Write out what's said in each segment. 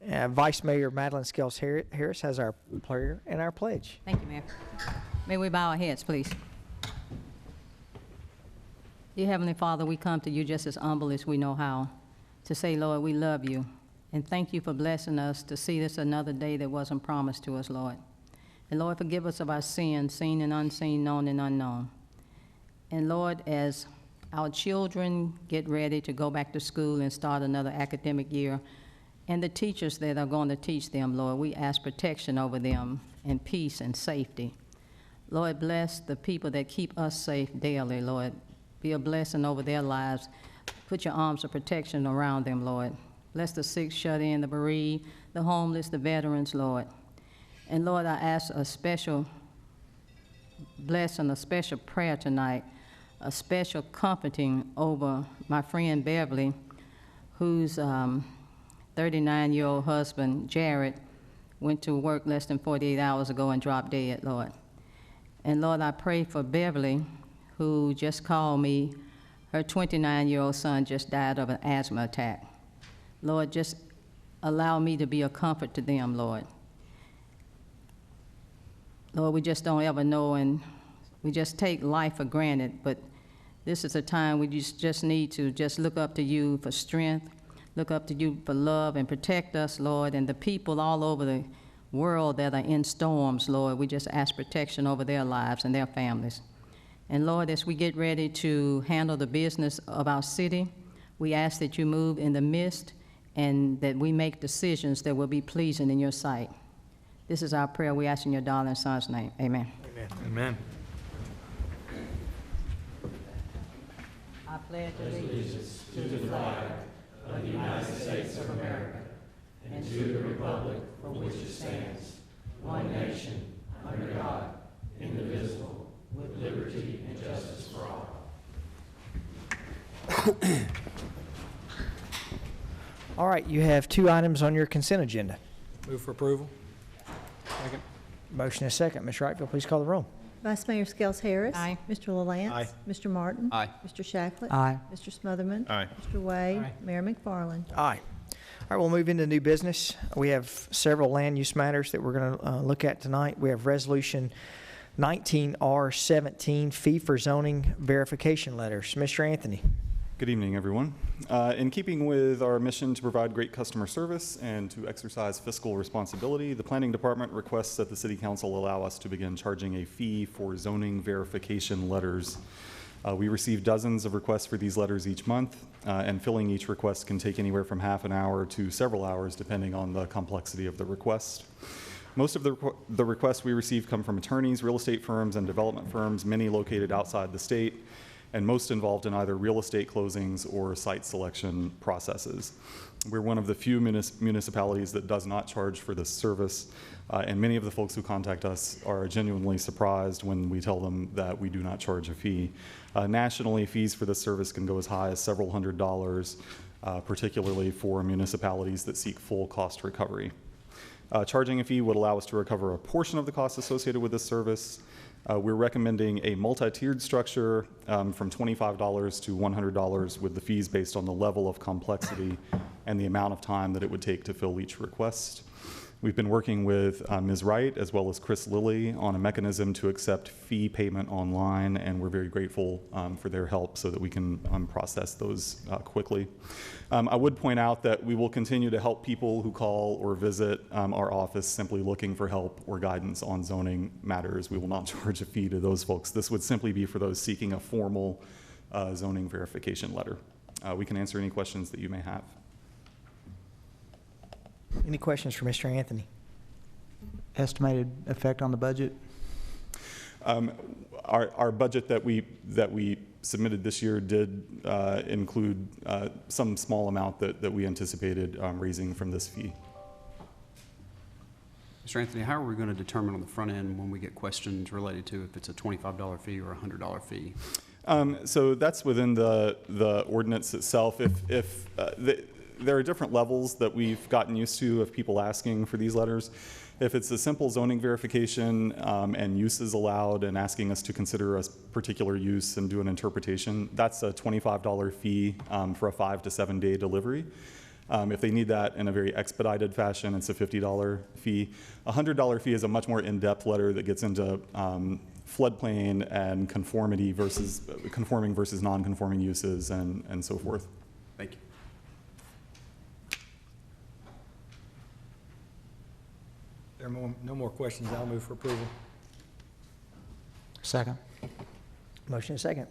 Vice Mayor Madeline Scales Harris has our prayer and our pledge. Thank you, Mayor. May we bow our heads, please. Dear Heavenly Father, we come to you just as humble as we know how, to say, Lord, we love you, and thank you for blessing us to see this another day that wasn't promised to us, Lord. And Lord, forgive us of our sins, seen and unseen, known and unknown. And Lord, as our children get ready to go back to school and start another academic year, and the teachers that are going to teach them, Lord, we ask protection over them and peace and safety. Lord, bless the people that keep us safe daily, Lord. Be a blessing over their lives. Put your arms of protection around them, Lord. Bless the sick, shut in, the bereaved, the homeless, the veterans, Lord. And Lord, I ask a special blessing, a special prayer tonight, a special comforting over my friend Beverly, whose 39-year-old husband, Jared, went to work less than 48 hours ago and dropped dead, Lord. And Lord, I pray for Beverly, who just called me. Her 29-year-old son just died of an asthma attack. Lord, just allow me to be a comfort to them, Lord. Lord, we just don't ever know, and we just take life for granted, but this is a time we just need to just look up to you for strength, look up to you for love, and protect us, Lord, and the people all over the world that are in storms, Lord. We just ask protection over their lives and their families. And Lord, as we get ready to handle the business of our city, we ask that you move in the midst and that we make decisions that will be pleasing in your sight. This is our prayer. We ask in your darling son's name. Amen. Amen. Amen. I pledge allegiance to the flag of the United States of America and to the republic for which it stands, one nation, under God, indivisible, with liberty and justice for all. All right, you have 2 items on your consent agenda. Move for approval. Second. Motion is second. Ms. Wrightfield, please call the roll. Vice Mayor Scales Harris. Aye. Mr. LaLance. Aye. Mr. Martin. Aye. Mr. Shacklet. Aye. Mr. Smotherman. Aye. Mr. Wade. Aye. Mayor McFarland. Aye. All right, we'll move into new business. We have several land use matters that we're going to look at tonight. We have Resolution 19R17, fee for zoning verification letters. Mr. Anthony. Good evening, everyone. In keeping with our mission to provide great customer service and to exercise fiscal responsibility, the Planning Department requests that the City Council allow us to begin charging a fee for zoning verification letters. We receive dozens of requests for these letters each month, and filling each request can take anywhere from half an hour to several hours, depending on the complexity of the request. Most of the requests we receive come from attorneys, real estate firms, and development firms, many located outside the state, and most involved in either real estate closings or site selection processes. We're one of the few municipalities that does not charge for this service, and many of the folks who contact us are genuinely surprised when we tell them that we do not charge a fee. Nationally, fees for this service can go as high as several $100s, particularly for municipalities that seek full cost recovery. Charging a fee would allow us to recover a portion of the costs associated with this service. We're recommending a multi-tiered structure from $25 to $100 with the fees based on the level of complexity and the amount of time that it would take to fill each request. We've been working with Ms. Wright as well as Chris Lilly on a mechanism to accept fee payment online, and we're very grateful for their help so that we can process those quickly. I would point out that we will continue to help people who call or visit our office simply looking for help or guidance on zoning matters. We will not charge a fee to those folks. This would simply be for those seeking a formal zoning verification letter. We can answer any questions that you may have. Any questions for Mr. Anthony? Estimated effect on the budget? Our budget that we submitted this year did include some small amount that we anticipated raising from this fee. Mr. Anthony, how are we going to determine on the front end when we get questions related to if it's a $25 fee or a $100 fee? So that's within the ordinance itself. There are different levels that we've gotten used to of people asking for these letters. If it's a simple zoning verification and use is allowed and asking us to consider a particular use and do an interpretation, that's a $25 fee for a 5 to 7 day delivery. If they need that in a very expedited fashion, it's a $50 fee. A $100 fee is a much more in-depth letter that gets into floodplain and conformity versus conforming versus non-conforming uses and so forth. Thank you. There are no more questions. I'll move for approval. Second. Motion is second.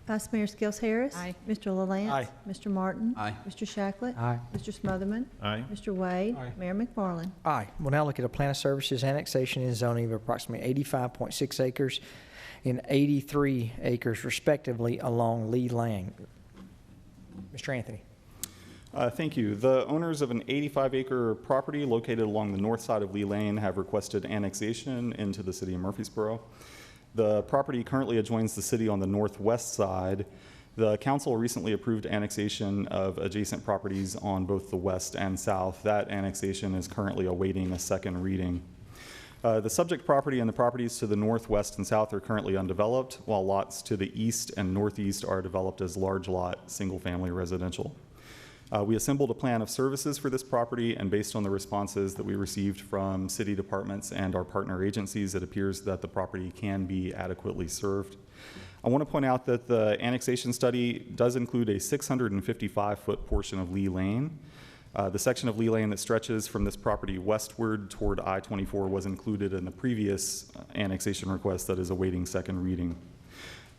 Vice Mayor Skels Harris. Aye. Mr. LaLance. Aye. Mr. Martin. Aye. Mr. Shacklet. Aye. Mr. Smotherman. Aye. Mr. Wade. Aye. Mayor McFarland. Aye. We'll now look at a plan of services annexation and zoning of approximately 85.6 acres and 83 acres respectively along Lee Lane. Mr. Anthony. Thank you. The owners of an 85-acre property located along the north side of Lee Lane have requested annexation into the city of Murfreesboro. The property currently adjoins the city on the northwest side. The council recently approved annexation of adjacent properties on both the west and south. That annexation is currently awaiting a second reading. The subject property and the properties to the northwest and south are currently undeveloped, while lots to the east and northeast are developed as large lot, single-family residential. We assembled a plan of services for this property, and based on the responses that we received from city departments and our partner agencies, it appears that the property can be adequately served. I want to point out that the annexation study does include a 655-foot portion of Lee Lane. The section of Lee Lane that stretches from this property westward toward I-24 was included in the previous annexation request that is awaiting second reading.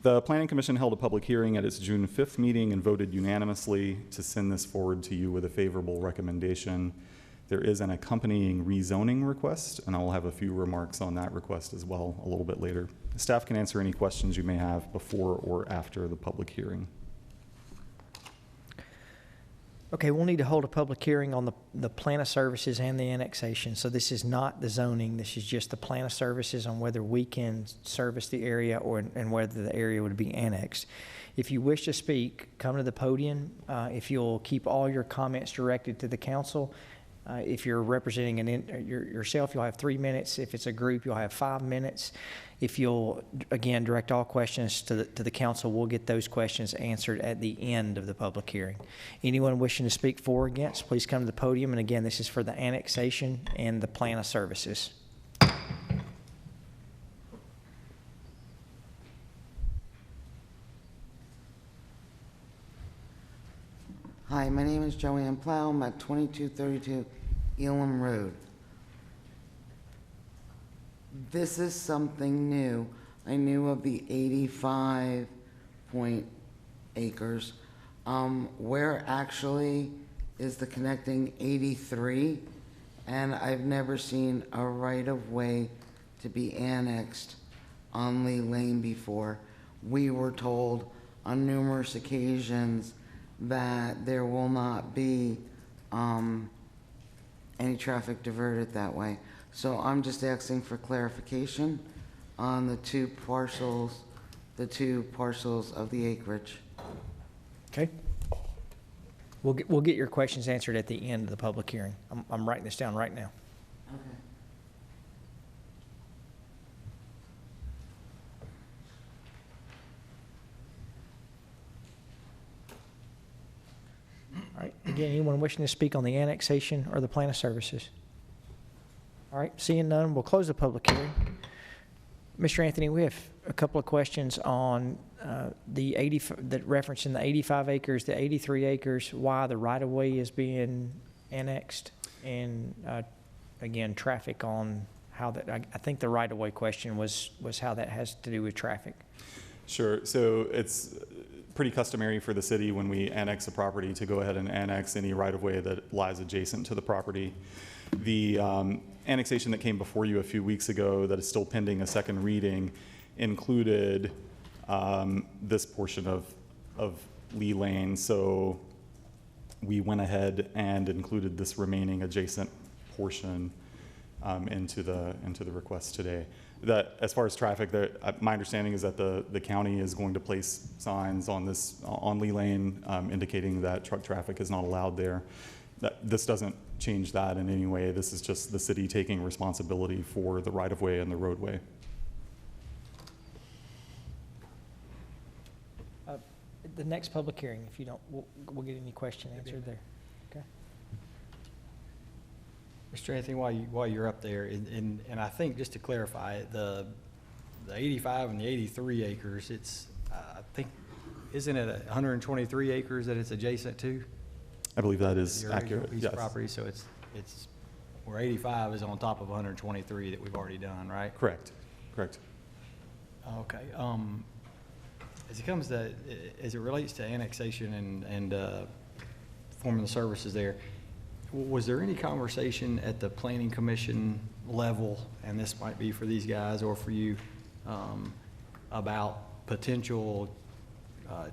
The Planning Commission held a public hearing at its June 5th meeting and voted unanimously to send this forward to you with a favorable recommendation. There is an accompanying rezoning request, and I will have a few remarks on that request as well a little bit later. Staff can answer any questions you may have before or after the public hearing. Okay, we'll need to hold a public hearing on the plan of services and the annexation. So this is not the zoning, this is just the plan of services on whether we can service the area and whether the area would be annexed. If you wish to speak, come to the podium. If you'll keep all your comments directed to the council. If you're representing yourself, you'll have 3 minutes. If it's a group, you'll have 5 minutes. If you'll, again, direct all questions to the council, we'll get those questions answered at the end of the public hearing. Anyone wishing to speak for or against, please come to the podium. And again, this is for the annexation and the plan of services. Hi, my name is Joanne Plow. I'm at 2232 Elam Road. This is something new. I knew of the 85 acres. Where actually is the connecting 83? And I've never seen a right-of-way to be annexed on Lee Lane before. We were told on numerous occasions that there will not be any traffic diverted that way. So I'm just asking for clarification on the two parcels of the acreage. Okay. We'll get your questions answered at the end of the public hearing. I'm writing this down right now. Okay. All right. Again, anyone wishing to speak on the annexation or the plan of services? All right. Seeing none, we'll close the public hearing. Mr. Anthony, we have a couple of questions on that reference in the 85 acres, the 83 acres, why the right-of-way is being annexed, and again, traffic on how that, I think the right-of-way question was how that has to do with traffic. Sure. So it's pretty customary for the city when we annex a property to go ahead and annex any right-of-way that lies adjacent to the property. The annexation that came before you a few weeks ago that is still pending a second reading included this portion of Lee Lane. So we went ahead and included this remaining adjacent portion into the request today. That, as far as traffic, my understanding is that the county is going to place signs on Lee Lane indicating that truck traffic is not allowed there. This doesn't change that in any way. This is just the city taking responsibility for the right-of-way and the roadway. The next public hearing, if you don't, we'll get any question answered there. Okay. Mr. Anthony, while you're up there, and I think, just to clarify, the 85 and the 83 acres, it's, I think, isn't it 123 acres that it's adjacent to? I believe that is Your original accurate, piece of yes. property, so it's, where 85 is on top of 123 that we've already done, right? Correct, correct. Okay, as it comes to, as it relates to annexation and forming the services there, was there any conversation at the planning commission level, and this might be for these guys or for you, about potential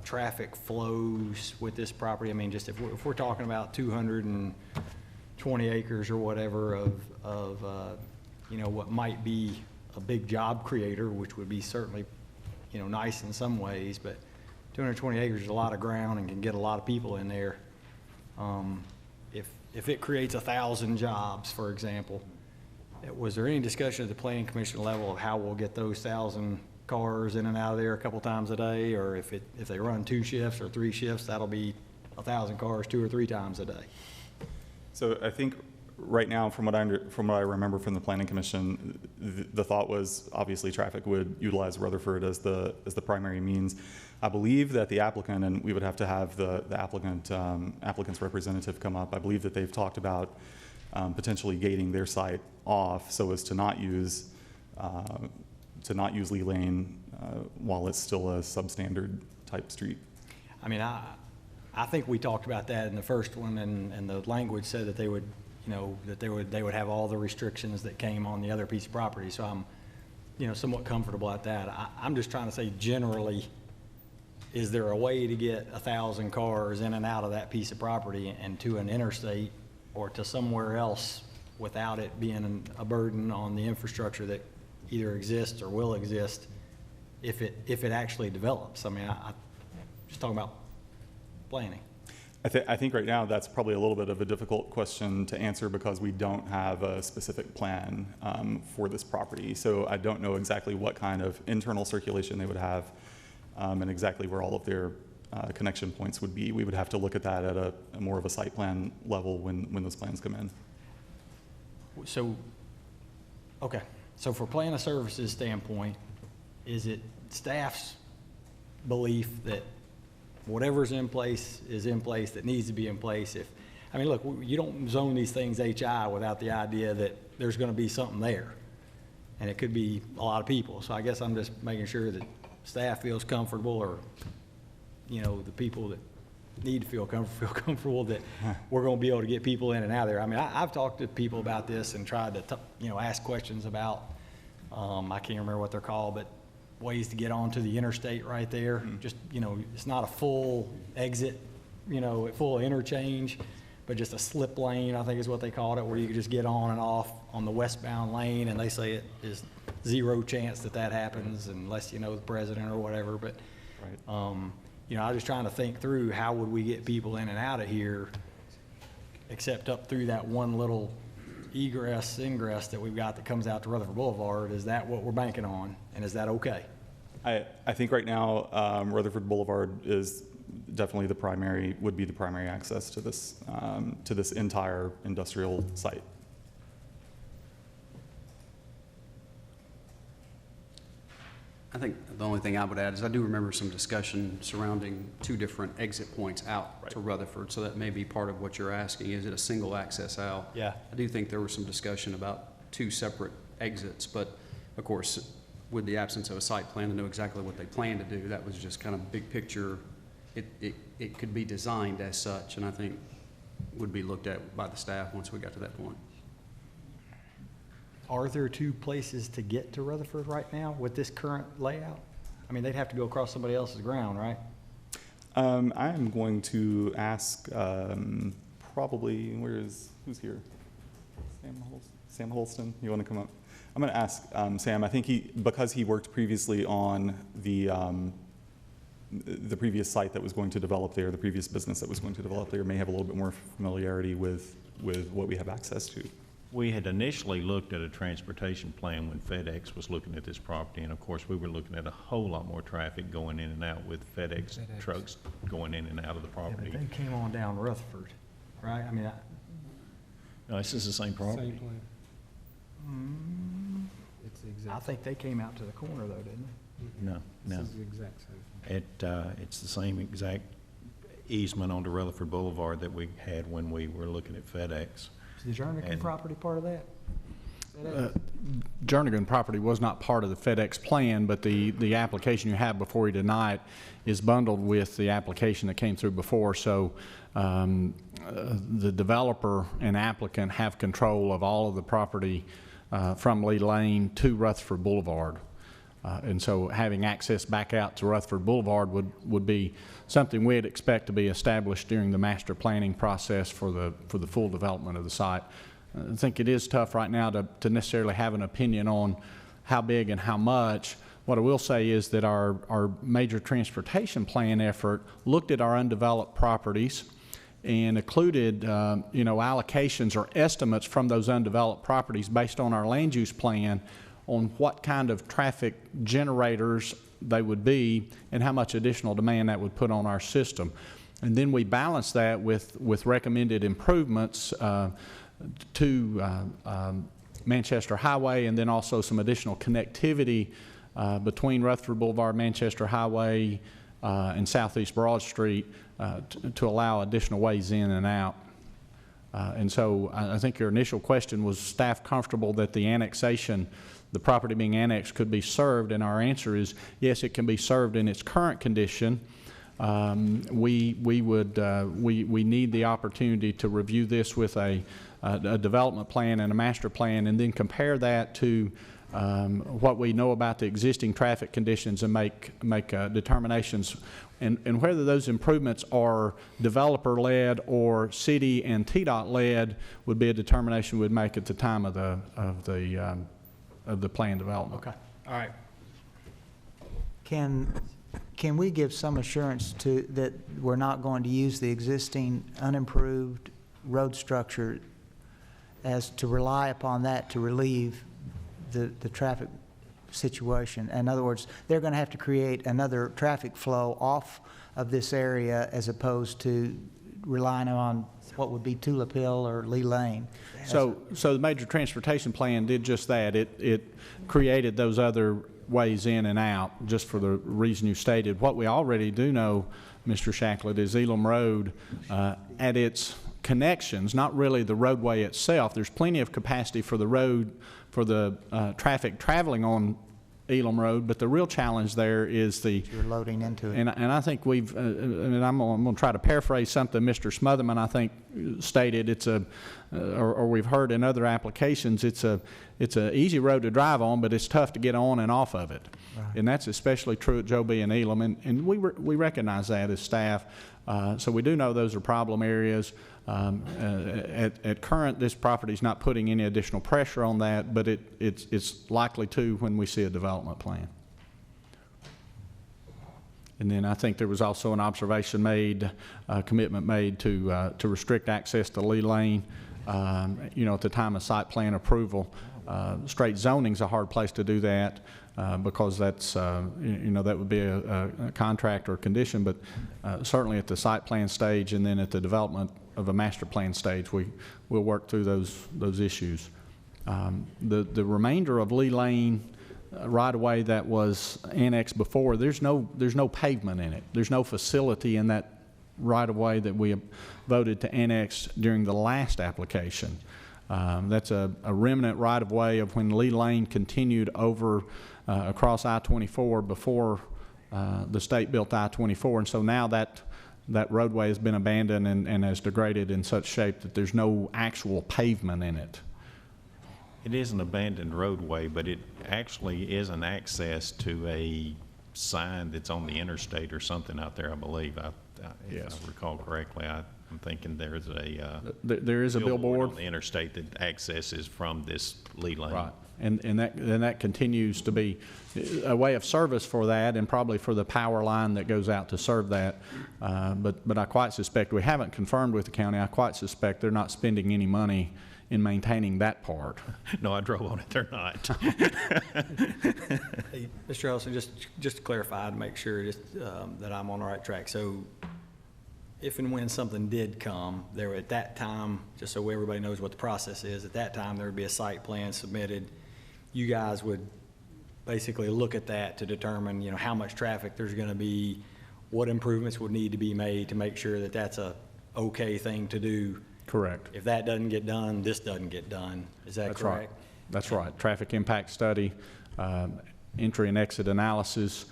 traffic flows with this property? I mean, just if we're talking about 220 acres or whatever of you know, what might be a big job creator, which would be certainly, you know, nice in some ways, but 220 acres is a lot of ground and can get a lot of people in there. If it creates 1,000 jobs, for example, was there any discussion at the planning commission level of how we'll get those 1,000 cars in and out of there a couple times a day? Or if they run 2 shifts or 3 shifts, that'll be 1,000 cars 2 or 3 times a day? So I think right now, from what I remember from the planning commission, the thought was obviously traffic would utilize Rutherford as the primary means. I believe that the applicant, and we would have to have the applicant's representative come up. I believe that they've talked about potentially gating their site off so as to not use Lee Lane while it's still a substandard type street. I mean, I think we talked about that in the first one, and the language said that they would, you know, that they would have all the restrictions that came on the other piece of property. So I'm, you know, somewhat comfortable at that. I'm just trying to say, generally, is there a way to get 1,000 cars in and out of that piece of property and to an interstate or to somewhere else without it being a burden on the infrastructure that either exists or will exist if it actually develops? I mean, I'm just talking about planning. I think right now that's probably a little bit of a difficult question to answer because we don't have a specific plan for this property. So I don't know exactly what kind of internal circulation they would have and exactly where all of their connection points would be. We would have to look at that at a more of a site plan level when those plans come in. So, okay, so for plan of services standpoint, is it staff's belief that whatever's in place is in place that needs to be in place? I mean, look, you don't zone these things HI without the idea that there's gonna be something there. And it could be a lot of people. So I guess I'm just making sure that staff feels comfortable, or, you know, the people that need to feel comfortable that we're gonna be able to get people in and out of there. I mean, I've talked to people about this and tried to, you know, ask questions about, I can't remember what they're called, but ways to get onto the interstate right there. Just, you know, it's not a full exit, you know, full interchange, but just a slip lane, I think is what they called it, where you could just get on and off on the westbound lane, and they say it is 0 chance that happens unless you know the president or whatever. But, Right. you know, I was just trying to think through how would we get people in and out of here, except up through that one little ingress that we've got that comes out to Rutherford Boulevard. Is that what we're banking on, and is that okay? I think right now Rutherford Boulevard is definitely would be the primary access to this entire industrial site. I think the only thing I would add is I do remember some discussion surrounding 2 different exit points out to Rutherford, so that may be part of what you're asking. Is it a single access out? Yeah. I do think there was some discussion about 2 separate exits, but of course, with the absence of a site plan to know exactly what they plan to do, that was just kind of big picture. It could be designed as such, and I think would be looked at by the staff once we got to that point. Are there 2 places to get to Rutherford right now with this current layout? I mean, they'd have to go across somebody else's ground, right? I am going to ask probably, who's here? Sam Holston, you want to come up? I'm going to ask Sam. I think because he worked previously on the previous site that was going to develop there, the previous business that was going to develop there, may have a little bit more familiarity with what we have access to. We had initially looked at a transportation plan when FedEx was looking at this property, and of course, we were looking at a whole lot more traffic going in and out with FedEx trucks going in and out of the Yeah, property. but they came on down Rutherford, right? I mean, No, this is the same property. plan. It's the I exact, think they came out to the corner though, didn't they? No, this no. is the exact same. It's the same exact easement onto Rutherford Boulevard that we had when we were looking at FedEx. Is the Jernigan And- property part of that? Jernigan property was not part of the FedEx plan, but the application you have before you tonight is bundled with the application that came through before. So the developer and applicant have control of all of the property from Lee Lane to Rutherford Boulevard. And so having access back out to Rutherford Boulevard would be something we'd expect to be established during the master planning process for the full development of the site. I think it is tough right now to necessarily have an opinion on how big and how much. What I will say is that our major transportation plan effort looked at our undeveloped properties and included allocations or estimates from those undeveloped properties based on our land use plan on what kind of traffic generators they would be and how much additional demand that would put on our system. And then we balance that with recommended improvements to Manchester Highway, and then also some additional connectivity between Rutherford Boulevard, Manchester Highway, and Southeast Broad Street to allow additional ways in and out. And so I think your initial question was, staff comfortable that the annexation, the property being annexed, could be served? And our answer is yes, it can be served in its current condition. We need the opportunity to review this with a development plan and a master plan, and then compare that to what we know about the existing traffic conditions and make determinations. And whether those improvements are developer-led or city and TDOT-led would be a determination we'd make at the time of the plan development. Okay, all right. Can we give some assurance that we're not going to use the existing unimproved road structure as to rely upon that to relieve the traffic situation? In other words, they're going to have to create another traffic flow off of this area as opposed to relying on what would be Tulip Hill or Lee Lane. So the major transportation plan did just that. It created those other ways in and out, just for the reason you stated. What we already do know, Mr. Shacklet, is Elam Road at its connections, not really the roadway itself. There's plenty of capacity for the road, for the traffic traveling on Elam Road, but the real challenge there is You're loading into it. and I think we've, and I'm going to try to paraphrase something Mr. Smotherman, I think, stated. It's or we've heard in other applications, it's a easy road to drive on, but it's tough to get on and off of it. Right. And that's especially true at Joe B. and Elam, and we recognize that as staff. So we do know those are problem areas. At current, this property is not putting any additional pressure on that, but it's likely to when we see a development plan. And then I think there was also an observation made, commitment made to restrict access to Lee Lane, at the time of site plan approval. Straight zoning's a hard place to do that because that's, that would be a contract or condition, but certainly at the site plan stage and then at the development of a master plan stage, we'll work through those issues. The remainder of Lee Lane right away that was annexed before, there's no pavement in it. There's no facility in that right of way that we voted to annex during the last application. That's a remnant right of way of when Lee Lane continued over across I-24 before the state built I-24, and so now that roadway has been abandoned and has degraded in such shape that there's no actual pavement in it. It is an abandoned roadway, but it actually is an access to a sign that's on the interstate or something out there, I believe. Yes. If I recall correctly, I'm thinking there's There is a billboard on the interstate that accesses from this Lee Lane. Right, and that continues to be a way of service for that, and probably for the power line that goes out to serve that. But I quite suspect, we haven't confirmed with the county, I quite suspect they're not spending any money in maintaining that part. No, I drove on it, they're not. Hey, Mr. Ellison, just to clarify, to make sure that I'm on the right track. So if and when something did come, there at that time, just so everybody knows what the process is, at that time, there would be a site plan submitted. You guys would basically look at that to determine, you know, how much traffic there's gonna be, what improvements would need to be made to make sure that that's a okay thing to do. Correct. If that doesn't get done, this doesn't get done. Is that That's right. correct? That's right. Traffic impact study, entry and exit analysis,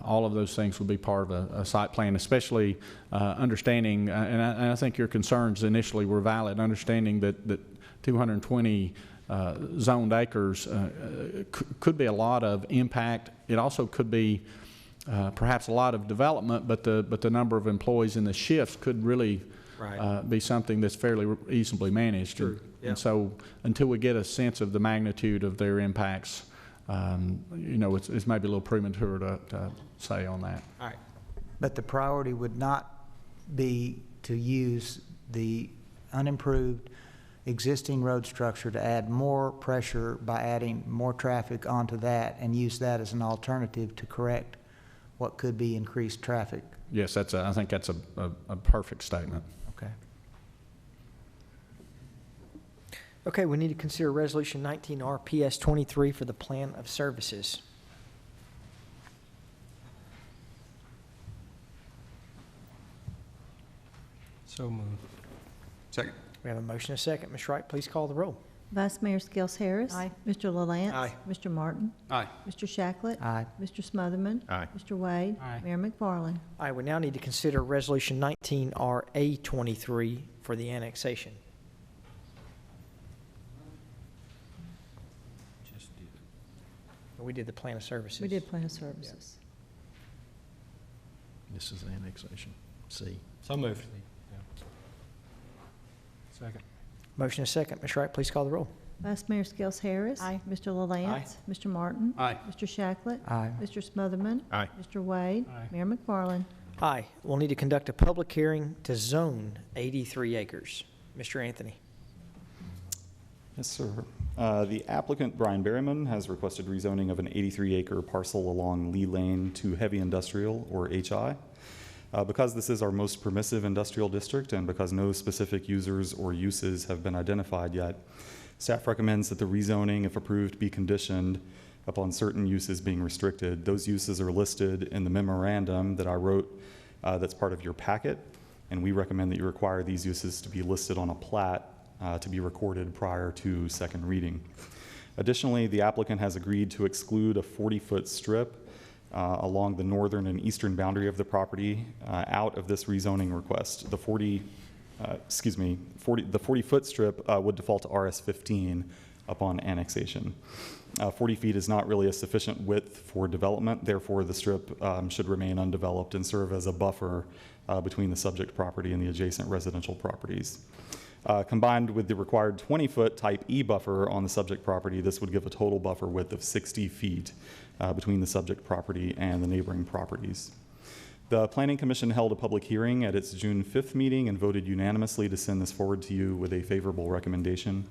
all of those things will be part of a site plan, especially understanding, and I think your concerns initially were valid, understanding that 220 zoned acres could be a lot of impact. It also could be perhaps a lot of development, but the number of employees in the shifts could really Right. be something that's fairly easily managed. True, yeah. And so until we get a sense of the magnitude of their impacts, you know, it's maybe a little premature to say on that. All right. But the priority would not be to use the unimproved existing road structure to add more pressure by adding more traffic onto that and use that as an alternative to correct what could be increased traffic. Yes, I think that's a perfect statement. Okay. Okay, we need to consider Resolution 19R PS 23 for the plan of services. So moved. Second. We have a motion and a second. Ms. Wright, please call the roll. Vice Mayor Skels Harris. Aye. Mr. LaLance. Aye. Mr. Martin. Aye. Mr. Shacklet. Aye. Mr. Smotherman. Aye. Mr. Wade. Aye. Mayor McFarland. Aye, we now need to consider Resolution 19RA 23 for the annexation. Just did it. We did the plan of services. We did plan of services. This is annexation. C. So moved. Yeah. Second. Motion and a second. Ms. Wright, please call the roll. Vice Mayor Skels Harris. Aye. Mr. LaLance. Mr. Martin. Aye. Mr. Shacklet. Aye. Mr. Smotherman. Aye. Mr. Wade. Aye. Mayor McFarland. Aye. We'll need to conduct a public hearing to zone 83 acres. Mr. Anthony. Yes, sir. The applicant, Brian Berryman, has requested rezoning of an 83-acre parcel along Lee Lane to heavy industrial, or HI. Because this is our most permissive industrial district and because no specific users or uses have been identified yet, staff recommends that the rezoning, if approved, be conditioned upon certain uses being restricted. Those uses are listed in the memorandum that I wrote that's part of your packet, and we recommend that you require these uses to be listed on a plat to be recorded prior to second reading. Additionally, the applicant has agreed to exclude a 40-foot strip along the northern and eastern boundary of the property out of this rezoning request. The 40-foot strip would default to RS-15 upon annexation. 40 feet is not really a sufficient width for development, therefore the strip should remain undeveloped and serve as a buffer between the subject property and the adjacent residential properties. Combined with the required 20-foot type E buffer on the subject property, this would give a total buffer width of 60 feet between the subject property and the neighboring properties. The Planning Commission held a public hearing at its June 5th meeting and voted unanimously to send this forward to you with a favorable recommendation.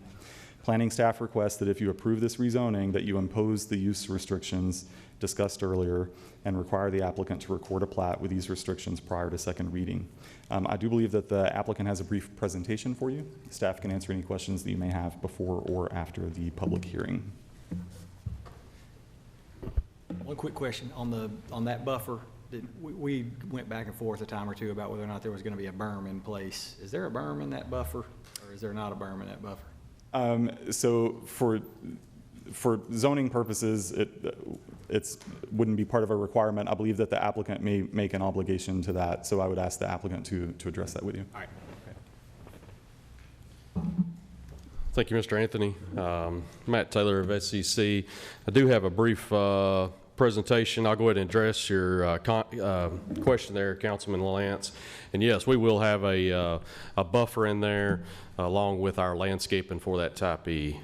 Planning staff requests that if you approve this rezoning, that you impose the use restrictions discussed earlier and require the applicant to record a plat with these restrictions prior to second reading. I do believe that the applicant has a brief presentation for you. Staff can answer any questions that you may have before or after the public hearing. One quick question on that buffer. We went back and forth a time or two about whether or not there was going to be a berm in place. Is there a berm in that buffer, or is there not a berm in that buffer? So for zoning purposes, it wouldn't be part of a requirement. I believe that the applicant may make an obligation to that, so I would ask the applicant to address that with you. All right. Thank you, Mr. Anthony. Matt Taylor of SCC. I do have a brief presentation. I'll go ahead and address your question there, Councilman LaLance. And yes, we will have a buffer in there along with our landscaping for that type E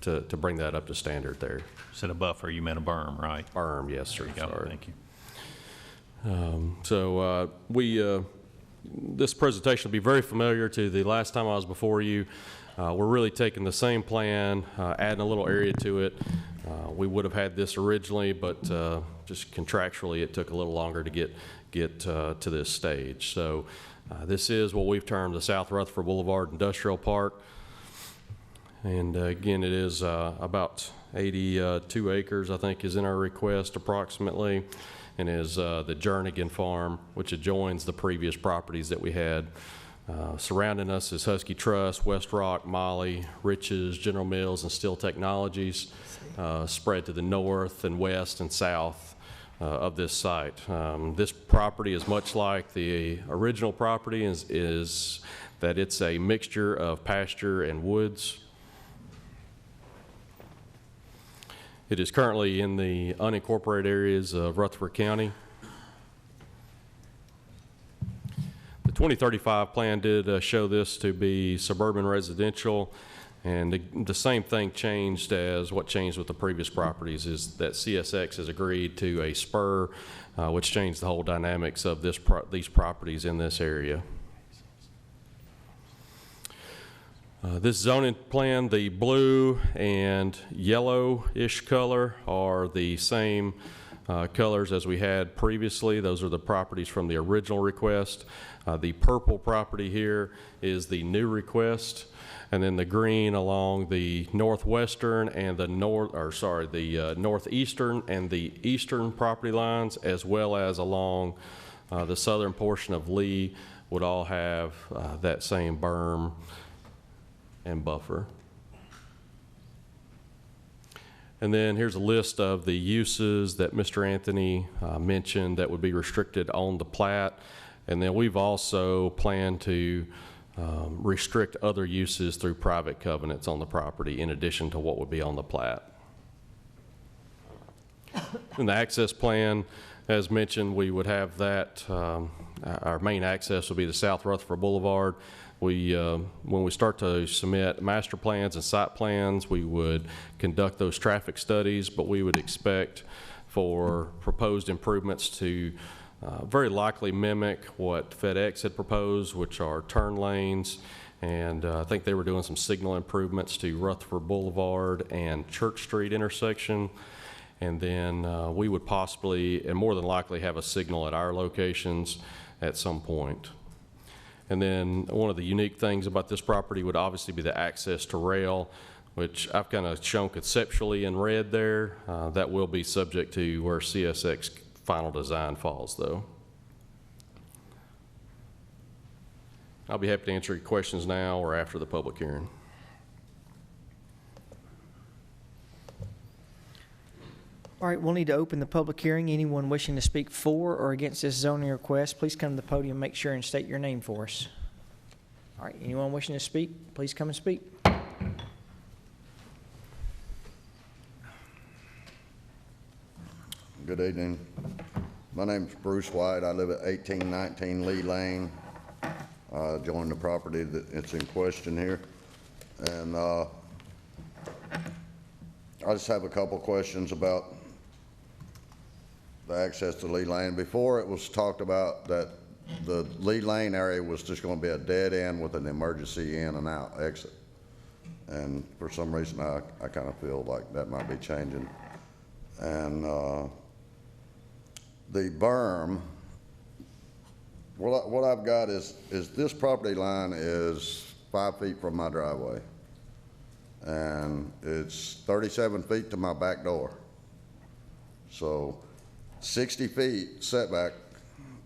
to bring that up to standard there. Said a buffer, you meant a berm, right? Berm, yes, sir. There you go. Sorry. Thank you. This presentation will be very familiar to the last time I was before you. We're really taking the same plan, adding a little area to it. We would have had this originally, but just contractually it took a little longer to get get to this stage. So this is what we've termed the South Rutherford Boulevard Industrial Park. And again, it is about 82 acres, I think, is in our request approximately, and is the Jernigan Farm, which adjoins the previous properties that we had. Surrounding us is Husky Trust, West Rock, Molly, Riches, General Mills, and Steel Technologies, spread to the north and west and south of this site. This property is much like the original property, is that it's a mixture of pasture and woods. It is currently in the unincorporated areas of Rutherford County. The 2035 plan did show this to be suburban residential, and the same thing changed as what changed with the previous properties, is that CSX has agreed to a spur, which changed the whole dynamics of these properties in this area. This zoning plan, the blue and yellowish color are the same colors as we had previously. Those are the properties from the original request. The purple property here is the new request, and then the green along the northwestern and the northeastern and the eastern property lines, as well as along the southern portion of Lee, would all have that same berm and buffer. And then here's a list of the uses that Mr. Anthony mentioned that would be restricted on the plat. And then we've also planned to restrict other uses through private covenants on the property in addition to what would be on the plat. In the access plan, as mentioned, we would have that, our main access will be the South Rutherford Boulevard. When we start to submit master plans and site plans, we would conduct those traffic studies, but we would expect for proposed improvements to very likely mimic what FedEx had proposed, which are turn lanes. And I think they were doing some signal improvements to Rutherford Boulevard and Church Street intersection. And then we would possibly, and more than likely, have a signal at our locations at some point. And then one of the unique things about this property would obviously be the access to rail, which I've kind of shown conceptually in red there. That will be subject to where CSX final design falls, though. I'll be happy to answer your questions now or after the public hearing. All right, we'll need to open the public hearing. Anyone wishing to speak for or against this zoning request, please come to the podium, make sure and state your name for us. All right, anyone wishing to speak, please come and speak. Good evening. My name's Bruce White. I live at 1819 Lee Lane. I joined the property that it's in question here. And I just have a couple questions about the access to Lee Lane. Before, it was talked about that the Lee Lane area was just going to be a dead end with an emergency in and out exit. And for some reason, I kind of feel like that might be changing. And the berm, what I've got is this property line is 5 feet from my driveway. And it's 37 feet to my back door. So 60 feet setback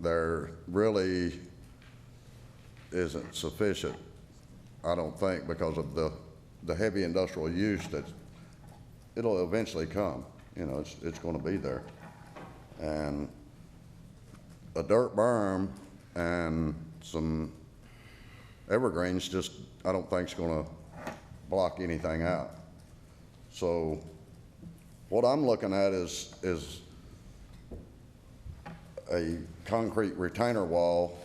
there really isn't sufficient, I don't think, because of the heavy industrial use that it'll eventually come. You know, it's going to be there. And a dirt berm and some evergreens just, I don't think is going to block anything out. So what I'm looking at is a concrete retainer wall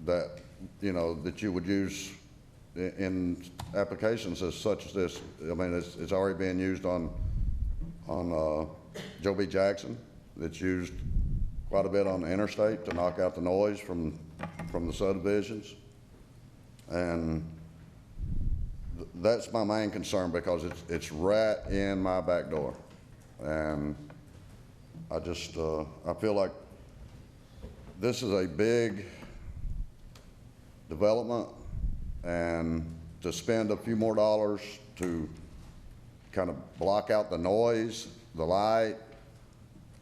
that, you know, that you would use in applications as such as this. I mean, it's already being used on Joe B. Jackson. It's used quite a bit on the interstate to knock out the noise from the subdivisions. And that's my main concern, because it's right in my back door. And I just, I feel like this is a big development, and to spend a few more dollars to kind of block out the noise, the light,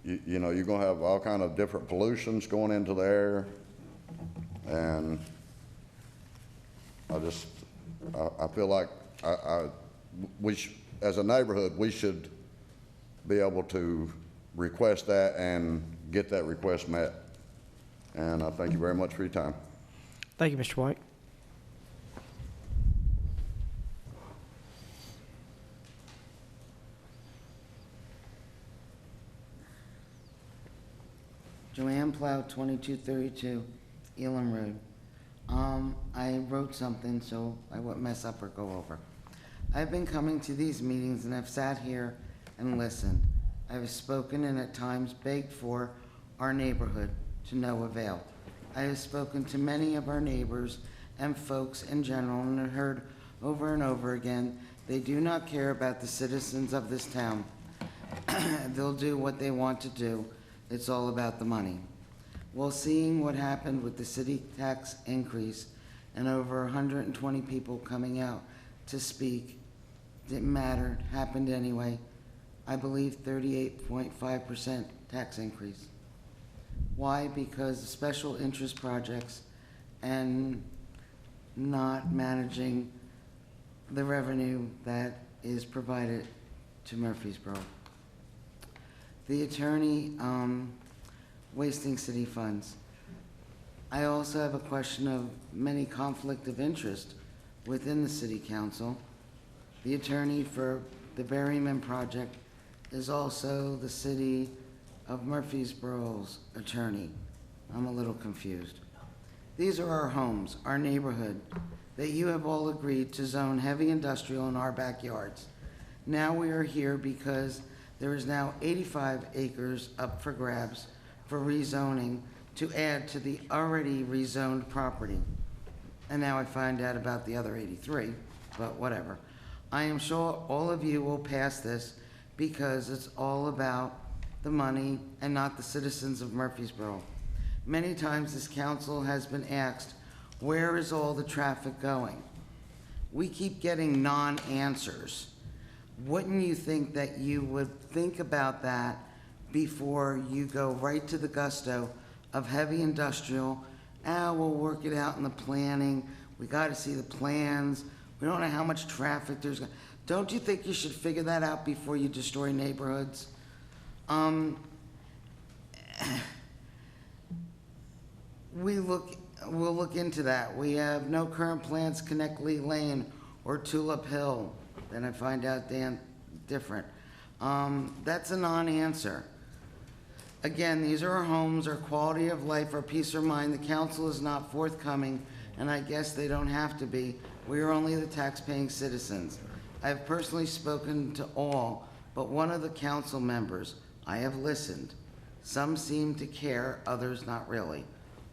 you know, you're gonna have all kind of different pollutions going into the air. And I feel like as a neighborhood, we should be able to request that and get that request met. And I thank you very much for your time. Thank you, Mr. White. Joanne Plow, 2232 Elam Road. I wrote something so I wouldn't mess up or go over. I've been coming to these meetings and I've sat here and listened. I've spoken and at times begged for our neighborhood to no avail. I have spoken to many of our neighbors and folks in general and have heard over and over again, they do not care about the citizens of this town. They'll do what they want to do. It's all about the money. Well, seeing what happened with the city tax increase and over 120 people coming out to speak, didn't matter, happened anyway. I believe 38.5% tax increase. Why? Because of special interest projects and not managing the revenue that is provided to Murfreesboro. The attorney wasting city funds. I also have a question of many conflict of interest within the city council. The attorney for the Berryman project is also the city of Murfreesboro's attorney. I'm a little confused. These are our homes, our neighborhood, that you have all agreed to zone heavy industrial in our backyards. Now we are here because there is now 85 acres up for grabs for rezoning to add to the already rezoned property. And now I find out about the other 83, but whatever. I am sure all of you will pass this because it's all about the money and not the citizens of Murfreesboro. Many times this council has been asked, where is all the traffic going? We keep getting non-answers. Wouldn't you think that you would think about that before you go right to the gusto of heavy industrial? We'll work it out in the planning. We got to see the plans. We don't know how much traffic there's. Don't you think you should figure that out before you destroy neighborhoods? We'll look into that. We have no current plans to connect Lee Lane or Tulip Hill. Then I find out different. That's a non-answer. Again, these are our homes, our quality of life, our peace of mind. The council is not forthcoming, and I guess they don't have to be. We are only the tax-paying citizens. I have personally spoken to all but one of the council members. I have listened. Some seem to care, others not really.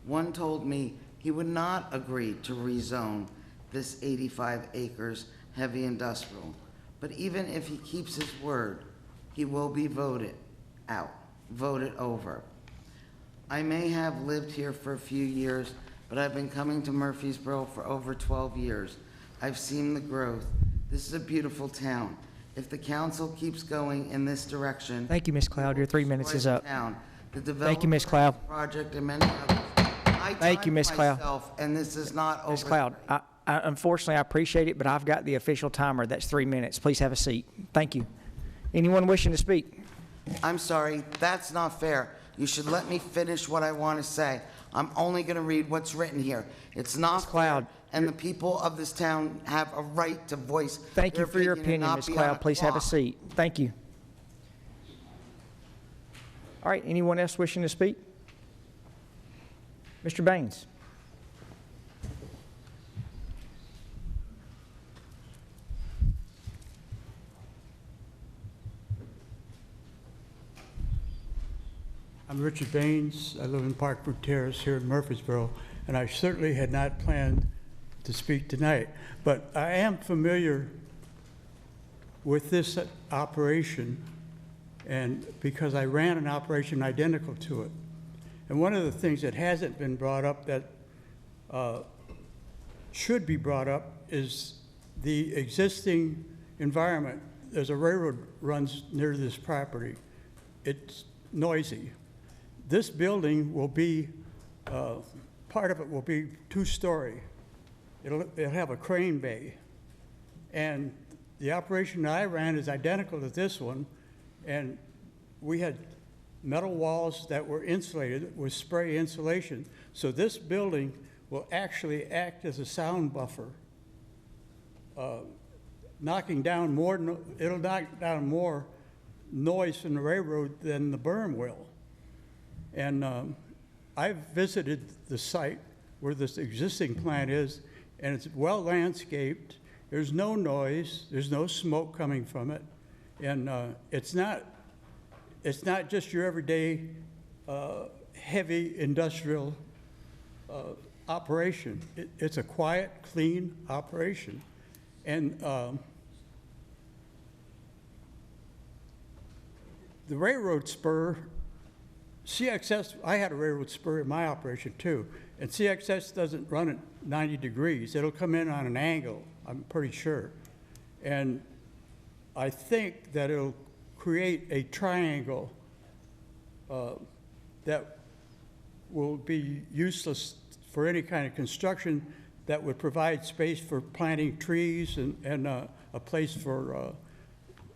One told me he would not agree to rezone this 85 acres heavy industrial. But even if he keeps his word, he will be voted out, voted over. I may have lived here for a few years, but I've been coming to Murfreesboro for over 12 years. I've seen the growth. This is a beautiful town. If the council keeps going in this direction. Thank you, Ms. Cloud. Your 3 minutes is up. Thank you, Ms. Cloud. Project and many others. Thank you, Ms. Cloud. And this is not over. Ms. Cloud, unfortunately, I appreciate it, but I've got the official timer. That's 3 minutes. Please have a seat. Thank you. Anyone wishing to speak? I'm sorry, that's not fair. You should let me finish what I want to say. I'm only going to read what's written here. It's not Cloud, fair, and the people of this town have a right to voice Thank their you for your and opinion, not Ms. be on Cloud. Please have a clock. seat. Thank you. All right, anyone else wishing to speak? Mr. Baines. I'm Richard Baines. I live in Parkwood Terrace here in Murfreesboro, and I certainly had not planned to speak tonight. But I am familiar with this operation, and because I ran an operation identical to it. And one of the things that hasn't been brought up that should be brought up is the existing environment. There's a railroad runs near this property. It's noisy. This building will be, part of it will be 2-story. It'll have a crane bay. And the operation I ran is identical to this one, and we had metal walls that were insulated with spray insulation. So this building will actually act as a sound buffer, knocking down more, it'll knock down more noise from the railroad than the berm will. And I've visited the site where this existing plant is, and it's well landscaped. There's no noise, there's no smoke coming from it, and it's not just your everyday heavy industrial operation. It's a quiet, clean operation. And the railroad spur, CXS, I had a railroad spur in my operation too, and CXS doesn't run at 90 degrees. It'll come in on an angle, I'm pretty sure. And I think that it'll create a triangle that will be useless for any kind of construction that would provide space for planting trees and a place for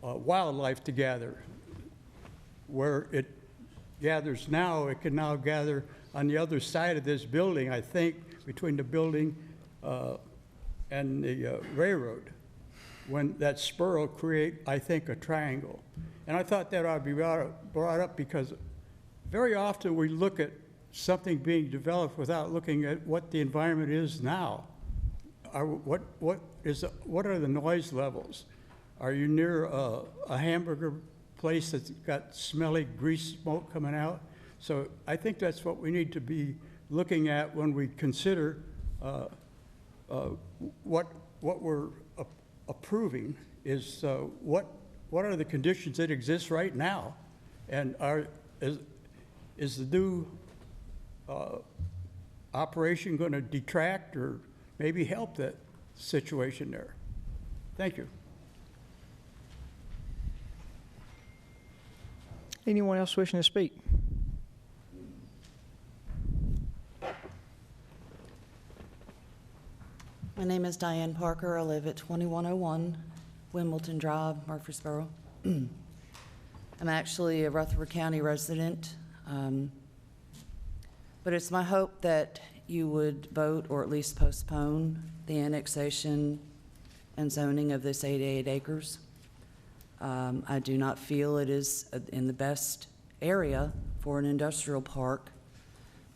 wildlife to gather. Where it gathers now, it can now gather on the other side of this building, I think, between the building and the railroad. When that spur will create, I think, a triangle. And I thought that ought to be brought up because very often we look at something being developed without looking at what the environment is now. What are the noise levels? Are you near a hamburger place that's got smelly grease smoke coming out? So I think that's what we need to be looking at when we consider what we're approving is what are the conditions that exist right now, and is the new operation going to detract or maybe help that situation there? Thank you. Anyone else wishing to speak? My name is Diane Parker. I live at 2101 Wimbledon Drive, Murfreesboro. I'm actually a Rutherford County resident, but it's my hope that you would vote or at least postpone the annexation and zoning of this 88 acres. I do not feel it is in the best area for an industrial park.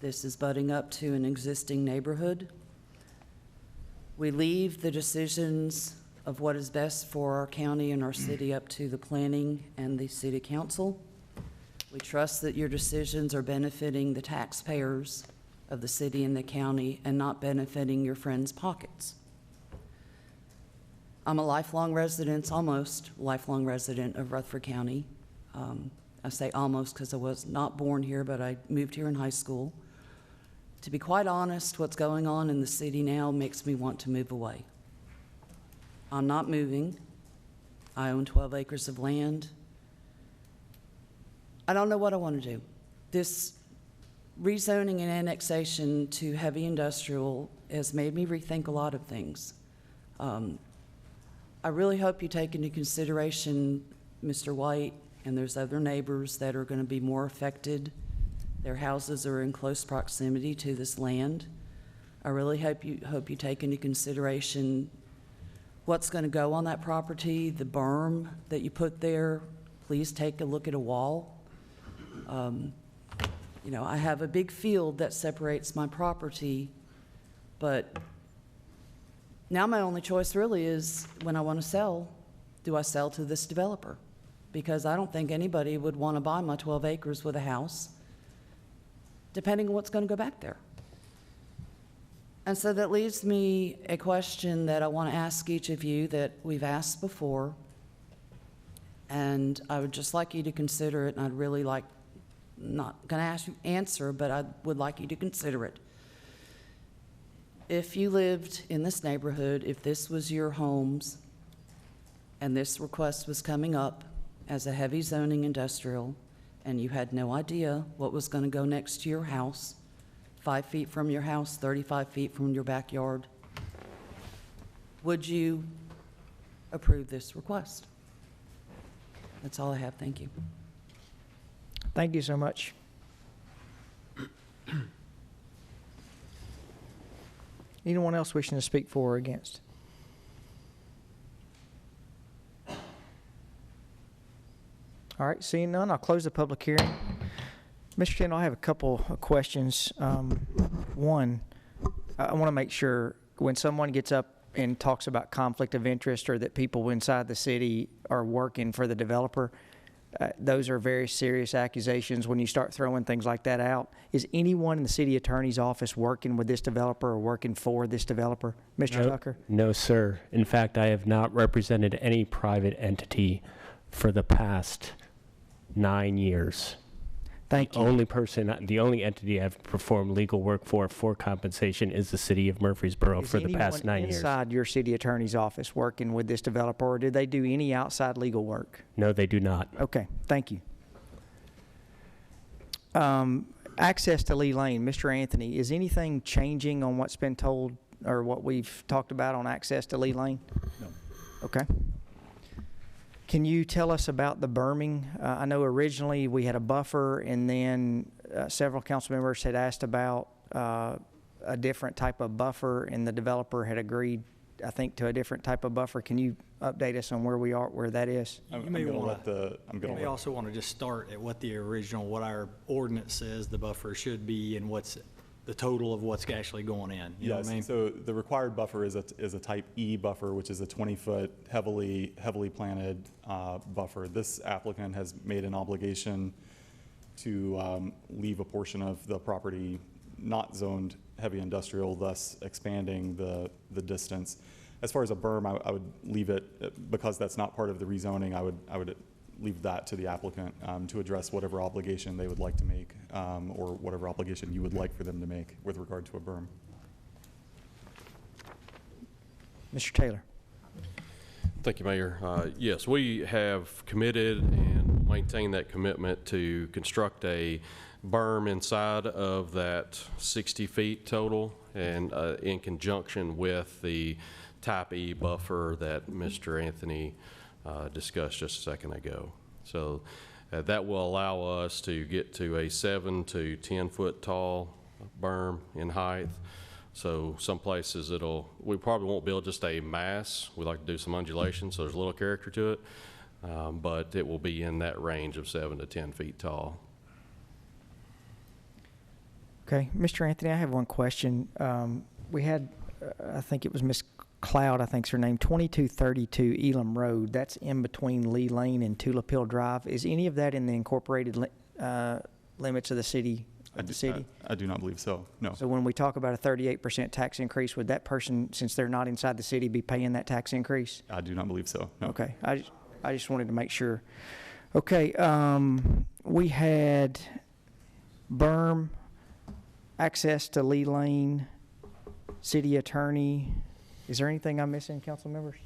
This is butting up to an existing neighborhood. We leave the decisions of what is best for our county and our city up to the planning and the city council. We trust that your decisions are benefiting the taxpayers of the city and the county and not benefiting your friends' pockets. I'm a lifelong resident, almost lifelong resident of Rutherford County. I say almost because I was not born here, but I moved here in high school. To be quite honest, what's going on in the city now makes me want to move away. I'm not moving. I own 12 acres of land. I don't know what I want to do. This rezoning and annexation to heavy industrial has made me rethink a lot of things. I really hope you take into consideration Mr. White, and there's other neighbors that are going to be more affected. Their houses are in close proximity to this land. I really hope you take into consideration what's going to go on that property, the berm that you put there. Please take a look at a wall. You know, I have a big field that separates my property, but now my only choice really is when I want to sell, do I sell to this developer? Because I don't think anybody would want to buy my 12 acres with a house, depending on what's going to go back there. And so that leaves me a question that I want to ask each of you that we've asked before, and I would just like you to consider it, and I'd really like not going to answer, but I would like you to consider it. If you lived in this neighborhood, if this was your homes, and this request was coming up as a heavy zoning industrial, and you had no idea what was going to go next to your house, 5 feet from your house, 35 feet from your backyard, would you approve this request? That's all I have. Thank you. Thank you so much. Anyone else wishing to speak for or against? All right, seeing none, I'll close the public hearing. Mr. Chairman, I have a couple of questions. One, I want to make sure when someone gets up and talks about conflict of interest or that people inside the city are working for the developer, those are very serious accusations when you start throwing things like that out. Is anyone in the city attorney's office working with this developer or working for this developer? Mr. Tucker? No, sir. In fact, I have not represented any private entity for the past 9 years. Thank you. The only entity I've performed legal work for compensation is the city of Murfreesboro for the past 9 years. Is anyone inside your city attorney's office working with this developer, or do they do any outside legal work? No, they do not. Okay, thank you. Access to Lee Lane, Mr. Anthony, is anything changing on what's been told or what we've talked about on access to Lee Lane? No. Okay. Can you tell us about the berming? I know originally we had a buffer, and then several council members had asked about a different type of buffer, and the developer had agreed, I think, to a different type of buffer. Can you update us on where we are, where that is? You may also want to just start at what what our ordinance says the buffer should be and what's the total of what's actually going in. You know what I mean? So the required buffer is a type E buffer, which is a 20-foot heavily planted buffer. This applicant has made an obligation to leave a portion of the property not zoned heavy industrial, thus expanding the distance. As far as a berm, I would leave it, because that's not part of the rezoning, I would leave that to the applicant to address whatever obligation they would like to make, or whatever obligation you would like for them to make with regard to a berm. Mr. Taylor. Thank you, Mayor. Yes, we have committed and maintained that commitment to construct a berm inside of that 60 feet total, and in conjunction with the type E buffer that Mr. Anthony discussed just a second ago. So that will allow us to get to a 7 to 10 foot tall berm in height. So some places we probably won't build just a mass. We like to do some undulation, so there's a little character to it, but it will be in that range of 7 to 10 feet tall. Okay, Mr. Anthony, I have one question. We had, I think it was Miss Cloud, I think's her name, 2232 Elam Road. That's in between Lee Lane and Tulip Hill Drive. Is any of that in the incorporated limits of the city? I do not believe so, no. So when we talk about a 38% tax increase, would that person, since they're not inside the city, be paying that tax increase? I do not believe so, no. Okay, I just wanted to make sure. Okay, we had berm, access to Lee Lane, city attorney. Is there anything I'm missing, council members?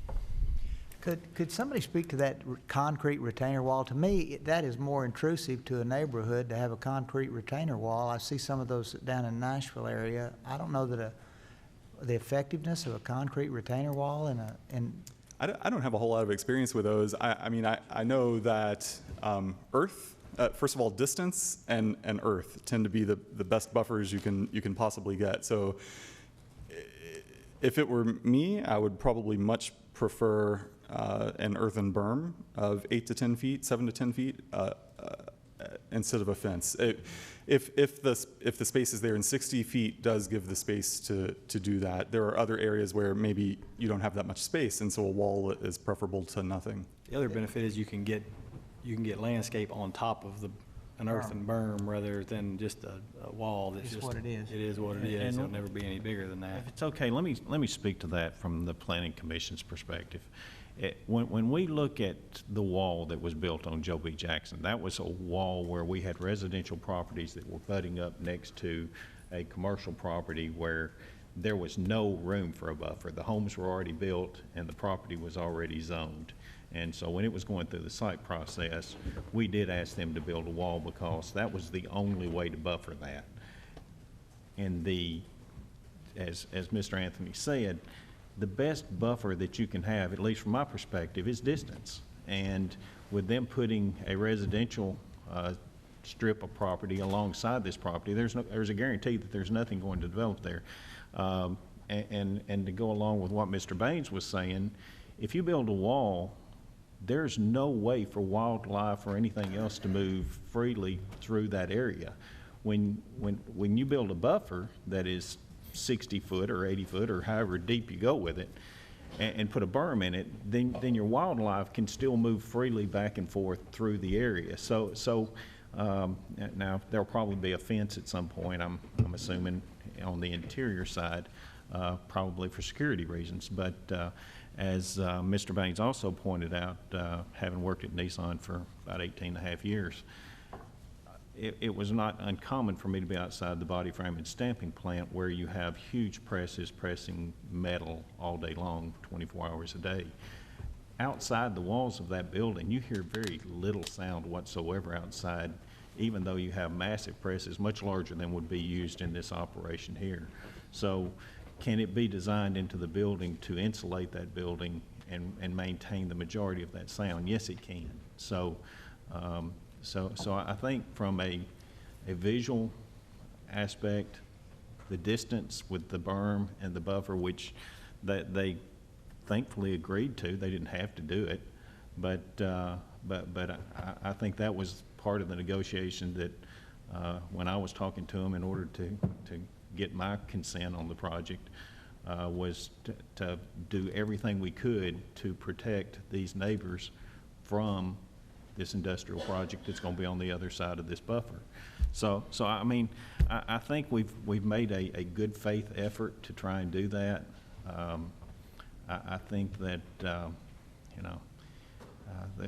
Could somebody speak to that concrete retainer wall? To me, that is more intrusive to a neighborhood to have a concrete retainer wall. I see some of those down in Nashville area. I don't know that the effectiveness of a concrete retainer wall I don't have a whole lot of experience with those. I mean, I know that earth, first of all, distance and earth tend to be the best buffers you can possibly get. So if it were me, I would probably much prefer an earthen berm of 8 to 10 feet, 7 to 10 feet, instead of a fence. If the space is there, and 60 feet does give the space to do that. There are other areas where maybe you don't have that much space, and so a wall is preferable to nothing. The other benefit is you can get landscape on top of an earthen berm rather than just a wall that's just what it is. It is what it is. It'll never be any bigger than that. If it's okay, let me speak to that from the Planning Commission's perspective. When we look at the wall that was built on Joe B. Jackson, that was a wall where we had residential properties that were butting up next to a commercial property where there was no room for a buffer. The homes were already built and the property was already zoned. And so when it was going through the site process, we did ask them to build a wall because that was the only way to buffer that. And as Mr. Anthony said, the best buffer that you can have, at least from my perspective, is distance. And with them putting a residential strip of property alongside this property, there's a guarantee that there's nothing going to develop there. And to go along with what Mr. Baines was saying, if you build a wall, there's no way for wildlife or anything else to move freely through that area. When you build a buffer that is 60 foot or 80 foot or however deep you go with it and put a berm in it, then your wildlife can still move freely back and forth through the area. So now there'll probably be a fence at some point, I'm assuming, on the interior side, probably for security reasons. But as Mr. Baines also pointed out, having worked at Nissan for about 18.5 years, it was not uncommon for me to be outside the body frame and stamping plant where you have huge presses pressing metal all day long, 24 hours a day. Outside the walls of that building, you hear very little sound whatsoever outside, even though you have massive presses, much larger than would be used in this operation here. So can it be designed into the building to insulate that building and maintain the majority of that sound? Yes, it can. So I think from a visual aspect, the distance with the berm and the buffer, which they thankfully agreed to, they didn't have to do it, but I think that was part of the negotiation that when I was talking to them in order to get my consent on the project, was to do everything we could to protect these neighbors from this industrial project that's going to be on the other side of this buffer. So I mean, I think we've made a good faith effort to try and do that. I think that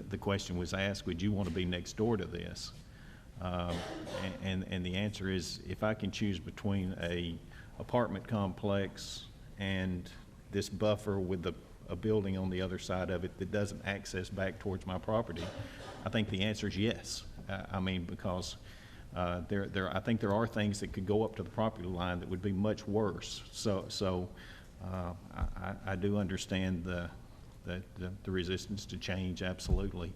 the question was asked, would you want to be next door to this? And the answer is, if I can choose between a apartment complex and this buffer with a building on the other side of it that doesn't access back towards my property, I think the answer is yes. I mean, because I think there are things that could go up to the property line that would be much worse. So I do understand the resistance to change, absolutely.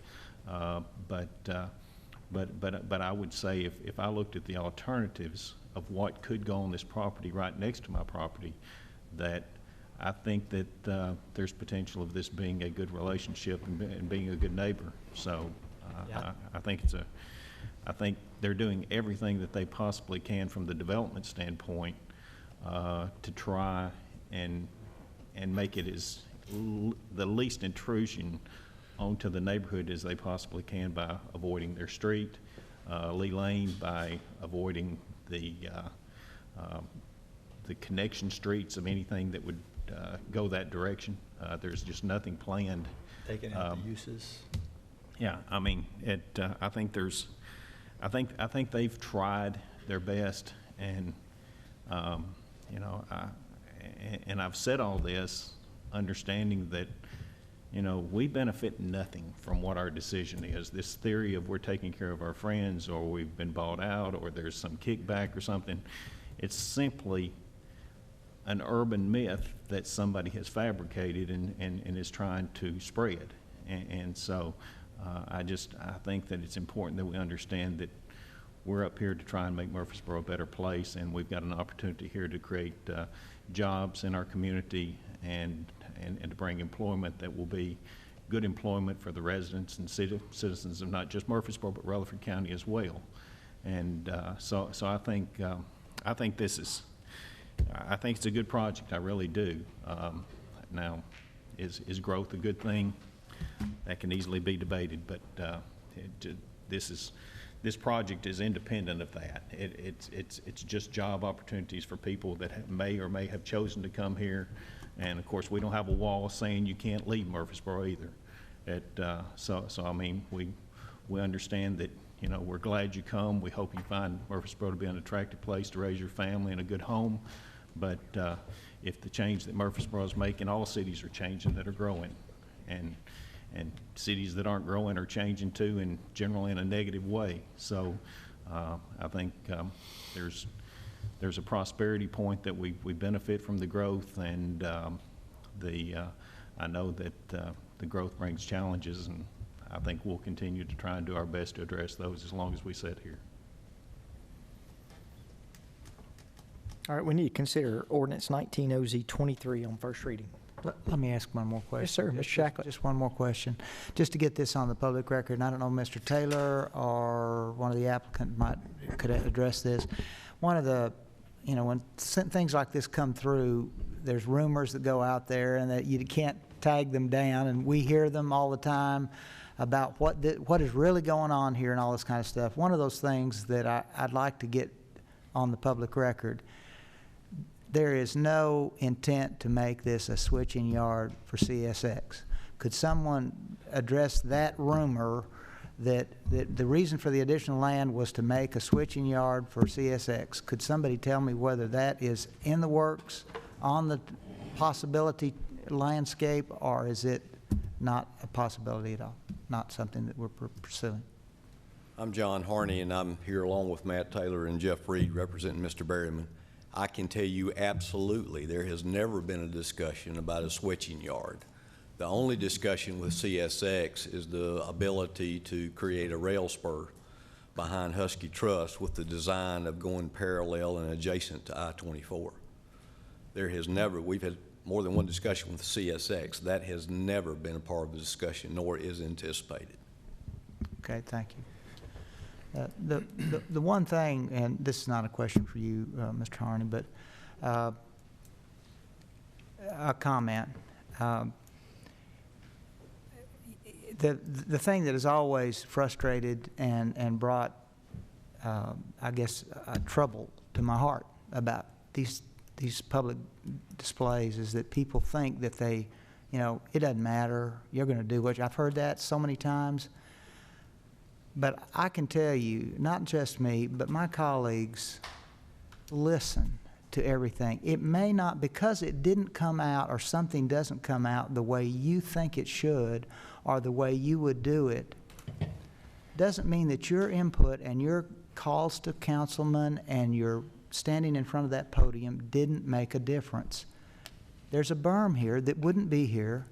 But I would say if I looked at the alternatives of what could go on this property right next to my property, that I think that there's potential of this being a good relationship and being a good neighbor. So I think they're doing everything that they possibly can from the development standpoint to try and make it as the least intrusion onto the neighborhood as they possibly can by avoiding their street, Lee Lane, by avoiding the connection streets of anything that would go that direction. There's just nothing planned. Taking out the uses. Yeah, I mean, I think they've tried their best, and and I've said all this, understanding that we benefit nothing from what our decision is. This theory of we're taking care of our friends, or we've been bought out, or there's some kickback or something, it's simply an urban myth that somebody has fabricated and is trying to spread. And so I think that it's important that we understand that we're up here to try and make Murfreesboro a better place, and we've got an opportunity here to create jobs in our community and to bring employment that will be good employment for the residents and citizens of not just Murfreesboro, but Rutherford County as well. And so I think this is, I think it's a good project. I really do. Now, is growth a good thing? That can easily be debated, but this project is independent of that. It's just job opportunities for people that may or may have chosen to come here And of course, we don't have a wall saying you can't leave Murfreesboro either. So I mean, we understand that, you know, we're glad you come. We hope you find Murfreesboro to be an attractive place to raise your family and a good home. But if the change that Murfreesboro is making, all cities are changing that are growing. And cities that aren't growing are changing too, and generally in a negative way. So I think there's a prosperity point that we benefit from the growth, and I know that the growth brings challenges, and I think we'll continue to try and do our best to address those as long as we sit here. All right, we need to consider ordinance 19 OZ 23 on first reading. Let me ask one more question. Yes, sir, Mr. Shacklet. Just one more question, just to get this on the public record. And I don't know, Mr. Taylor or one of the applicants could address this. One of the, you know, when things like this come through, there's rumors that go out there and that you can't tag them down, and we hear them all the time about what is really going on here and all this kind of stuff. One of those things that I'd like to get on the public record: there is no intent to make this a switching yard for CSX. Could someone address that rumor that the reason for the additional land was to make a switching yard for CSX? Could somebody tell me whether that is in the works, on the possibility landscape, or is it not a possibility at all, not something that we're pursuing? I'm John Harney, and I'm here along with Matt Taylor and Jeff Reed representing Mr. Berryman. I can tell you absolutely there has never been a discussion about a switching yard. The only discussion with CSX is the ability to create a rail spur behind Husky Trust with the design of going parallel and adjacent to I-24. There has never, we've had more than one discussion with CSX. That has never been a part of the discussion, nor is anticipated. Okay, thank you. The one thing, and this is not a question for you, Mr. Harney, but a comment. The thing that has always frustrated and brought, I guess, trouble to my heart about these public displays is that people think that they, you know, it doesn't matter, you're going to do what I've heard that so many times. But I can tell you, not just me, but my colleagues listen to everything. It may not, because it didn't come out or something doesn't come out the way you think it should or the way you would do it, doesn't mean that your input and your calls to councilmen and your standing in front of that podium didn't make a difference. There's a berm here that wouldn't be here.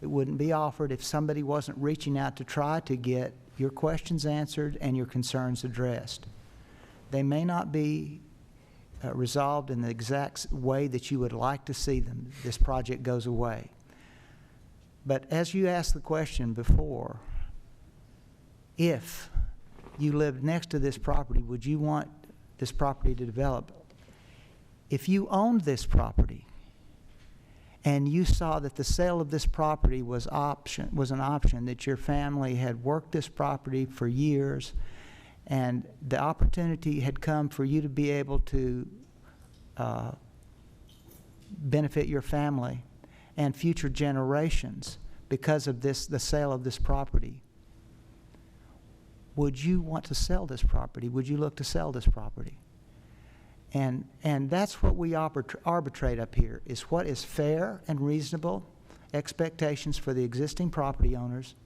It wouldn't be offered if somebody wasn't reaching out to try to get your questions answered and your concerns addressed. They may not be resolved in the exact way that you would like to see them. This project goes away. But as you asked the question before, if you lived next to this property, would you want this property to develop? If you owned this property and you saw that the sale of this property was an option, that your family had worked this property for years, and the opportunity had come for you to be able to benefit your family and future generations because of the sale of this property, would you want to sell this property? Would you look to sell this property? And that's what we arbitrate up here, is what is fair and reasonable expectations for the existing property owners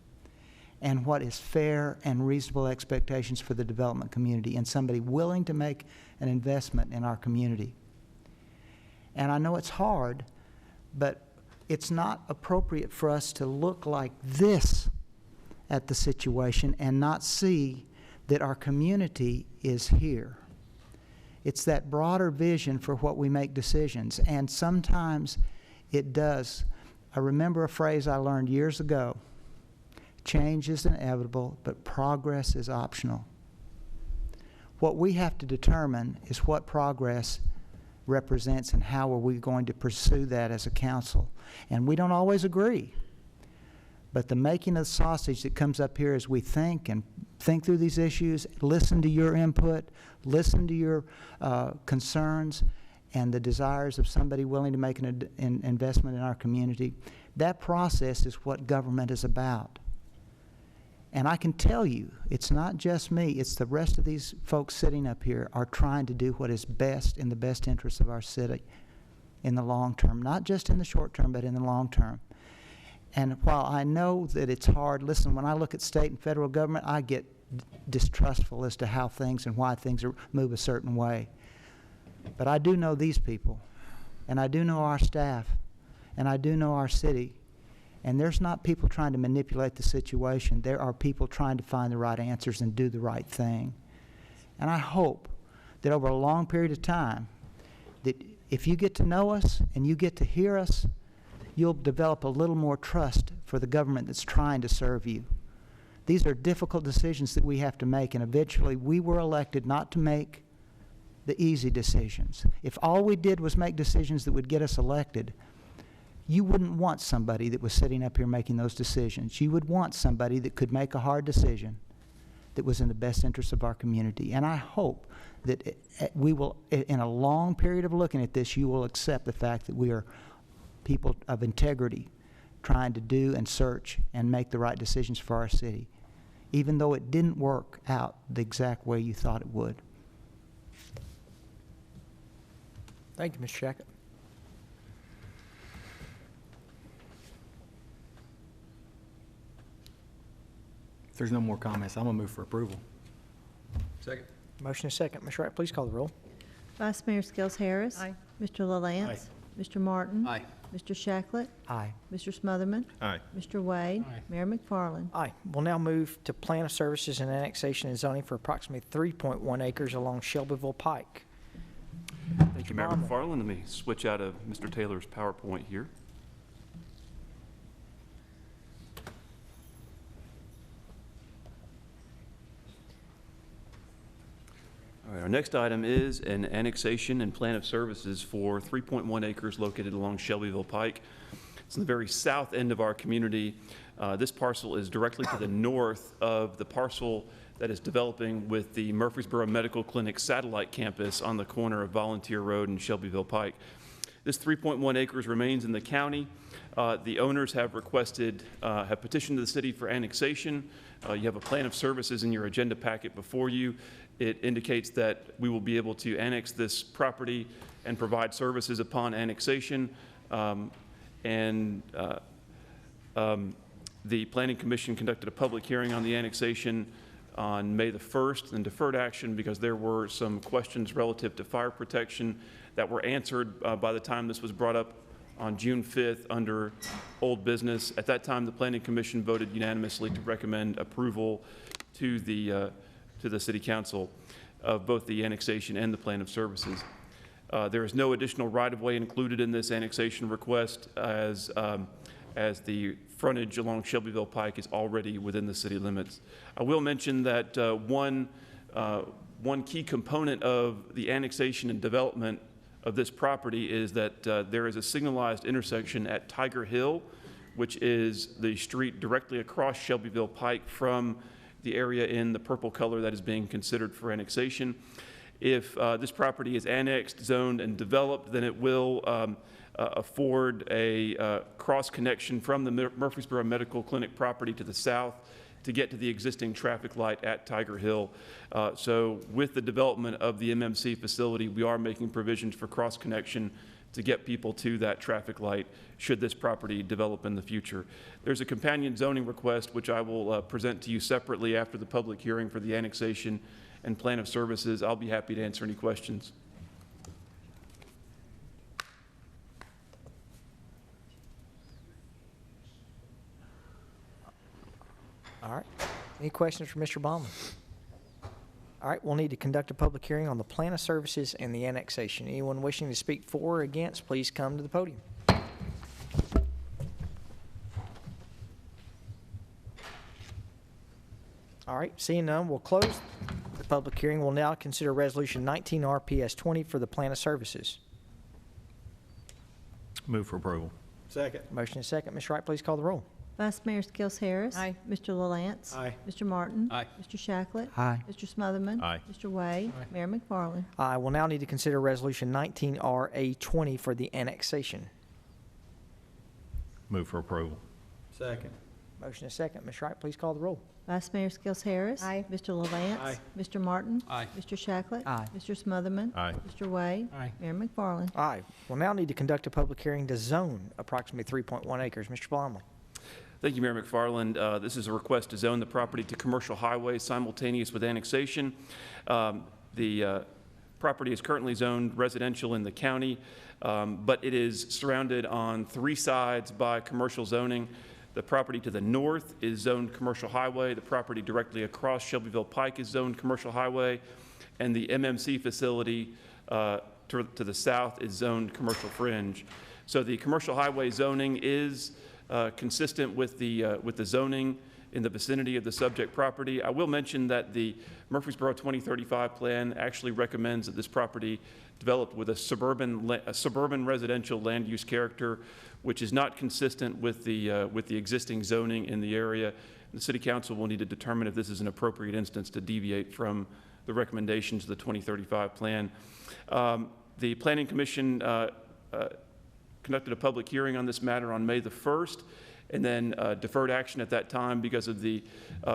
and what is fair and reasonable expectations for the development community and somebody willing to make an investment in our community. And I know it's hard, but it's not appropriate for us to look like this at the situation and not see that our community is here. It's that broader vision for what we make decisions, and sometimes it does. I remember a phrase I learned years ago: change is inevitable, but progress is optional. What we have to determine is what progress represents and how are we going to pursue that as a council. And we don't always agree. But the making of the sausage that comes up here as we think through these issues, listen to your input, listen to your concerns, and the desires of somebody willing to make an investment in our community. That process is what government is about. And I can tell you, it's not just me, it's the rest of these folks sitting up here are trying to do what is best in the best interest of our city in the long term, not just in the short term, but in the long term. And while I know that it's hard, listen, when I look at state and federal government, I get distrustful as to how things and why things move a certain way. But I do know these people, and I do know our staff, and I do know our city. And there's not people trying to manipulate the situation. There are people trying to find the right answers and do the right thing. And I hope that over a long period of time, that if you get to know us and you get to hear us, you'll develop a little more trust for the government that's trying to serve you. These are difficult decisions that we have to make, and eventually we were elected not to make the easy decisions. If all we did was make decisions that would get us elected, you wouldn't want somebody that was sitting up here making those decisions. You would want somebody that could make a hard decision that was in the best interest of our community. And I hope that we will, in a long period of looking at this, you will accept the fact that we are people of integrity trying to do and search and make the right decisions for our city, even though it didn't work out the exact way you thought it would. Thank you, Mr. Shackett. If there's no more comments, I'm going to move for approval. Second. Motion is second. Ms. Wright, please call the roll. Vice Mayor Skels Harris. Aye. Mr. LaLance. Mr. Martin. Aye. Mr. Shacklet. Aye. Mr. Smotherman. Aye. Mr. Wade. Aye. Mayor McFarland. Aye. We'll now move to plan of services and annexation and zoning for approximately 3.1 acres along Shelbyville Pike. Thank you, Mayor Baumel. McFarland. Let me switch out of Mr. Taylor's PowerPoint here. All right, our next item is an annexation and plan of services for 3.1 acres located along Shelbyville Pike. It's in the very south end of our community. This parcel is directly to the north of the parcel that is developing with the Murfreesboro Medical Clinic satellite campus on the corner of Volunteer Road and Shelbyville Pike. This 3.1 acres remains in the county. The owners have petitioned the city for annexation. You have a plan of services in your agenda packet before you. It indicates that we will be able to annex this property and provide services upon annexation. The Planning Commission conducted a public hearing on the annexation on May the 1st and deferred action because there were some questions relative to fire protection that were answered by the time this was brought up on June 5th under old business. At that time, the Planning Commission voted unanimously to recommend approval to the City Council of both the annexation and the plan of services. There is no additional right-of-way included in this annexation request as the frontage along Shelbyville Pike is already within the city limits. I will mention that one key component of the annexation and development of this property is that there is a signalized intersection at Tiger Hill, which is the street directly across Shelbyville Pike from the area in the purple color that is being considered for annexation. If this property is annexed, zoned, and developed, then it will afford a cross connection from the Murfreesboro Medical Clinic property to the south to get to the existing traffic light at Tiger Hill. So with the development of the MMC facility, we are making provisions for cross connection to get people to that traffic light should this property develop in the future. There's a companion zoning request which I will present to you separately after the public hearing for the annexation and plan of services. I'll be happy to answer any questions. All right. Any questions for Mr. Baumann? All right, we'll need to conduct a public hearing on the plan of services and the annexation. Anyone wishing to speak for or against, please come to the podium. All right, seeing none, we'll close the public hearing. We'll now consider Resolution 19 RPS 20 for the plan of services. Move for approval. Second. Motion is second. Ms. Wright, please call the roll. Vice Mayor Skels Harris. Aye. Mr. LaLance. Aye. Mr. Martin. Aye. Mr. Shacklet. Aye. Mr. Smotherman. Aye. Mr. Wade. Mayor McFarland. I will now need to consider Resolution 19RA20 for the annexation. Move for approval. Second. Motion is second. Ms. Wright, please call the roll. Vice Mayor Skels Harris. Aye. Mr. LaLance. Aye. Mr. Martin. Aye. Mr. Shacklet. Aye. Mr. Smotherman. Aye. Mr. Wade. Aye. Mayor McFarland. Aye. We'll now need to conduct a public hearing to zone approximately 3.1 acres. Mr. Blomley. Thank you, Mayor McFarland. This is a request to zone the property to commercial highway simultaneous with annexation. The property is currently zoned residential in the county, but it is surrounded on 3 sides by commercial zoning. The property to the north is zoned commercial highway. The property directly across Shelbyville Pike is zoned commercial highway. And the MMC facility to the south is zoned commercial fringe. So the commercial highway zoning is consistent with the zoning in the vicinity of the subject property. I will mention that the Murfreesboro 2035 plan actually recommends that this property developed with a suburban residential land use character, which is not consistent with the existing zoning in the area. The City Council will need to determine if this is an appropriate instance to deviate from the recommendations of the 2035 plan. The Planning Commission conducted a public hearing on this matter on May the 1st, and then deferred action at that time because of the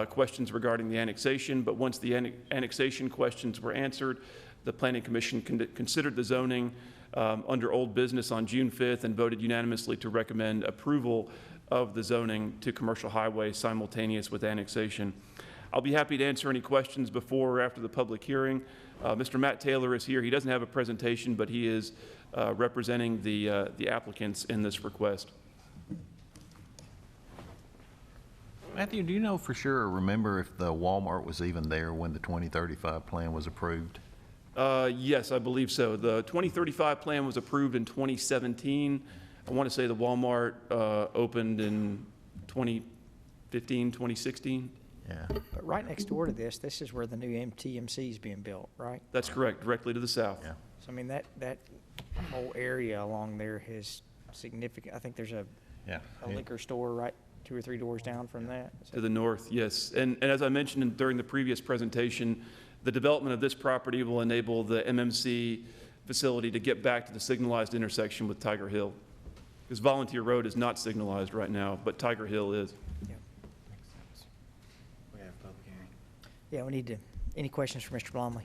questions regarding the annexation. But once the annexation questions were answered, the Planning Commission considered the zoning under old business on June 5th and voted unanimously to recommend approval of the zoning to commercial highway simultaneous with annexation. I'll be happy to answer any questions before or after the public hearing. Mr. Matt Taylor is here. He doesn't have a presentation, but he is representing the applicants in this request. Matthew, do you know for sure or remember if the Walmart was even there when the 2035 plan was approved? Yes, I believe so. The 2035 plan was approved in 2017. I want to say the Walmart opened in 2015, 2016. Yeah. But right next door to this is where the new MTMC is being built, right? That's correct, directly to the south. Yeah. So, I mean, that whole area along there has significant, I think there's a liquor store right 2 or 3 doors down from that. To the north, yes. And as I mentioned during the previous presentation, the development of this property will enable the MMC facility to get back to the signalized intersection with Tiger Hill. Because Volunteer Road is not signalized right now, but Tiger Hill is. We have a public hearing. Yeah, we need to, any questions for Mr. Blomley?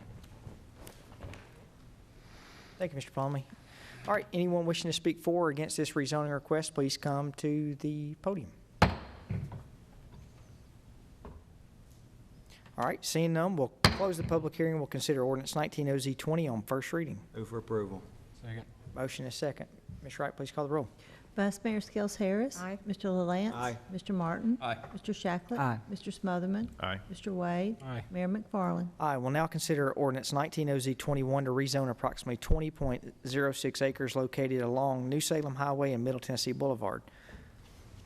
Thank you, Mr. Blomley. All right, anyone wishing to speak for or against this rezoning request, please come to the podium. All right, seeing none, we'll close the public hearing. We'll consider ordinance 19OZ20 on first reading. Move for approval. Second. Motion is second. Ms. Wright, please call the roll. Vice Mayor Skels Harris. Aye. Mr. LaLance. Aye. Mr. Martin. Aye. Mr. Shacklet. Aye. Mr. Smotherman. Aye. Mr. Wade. Aye. Mayor McFarland. Aye, we'll now consider ordinance 19OZ21 to rezone approximately 20.06 acres located along New Salem Highway and Middle Tennessee Boulevard.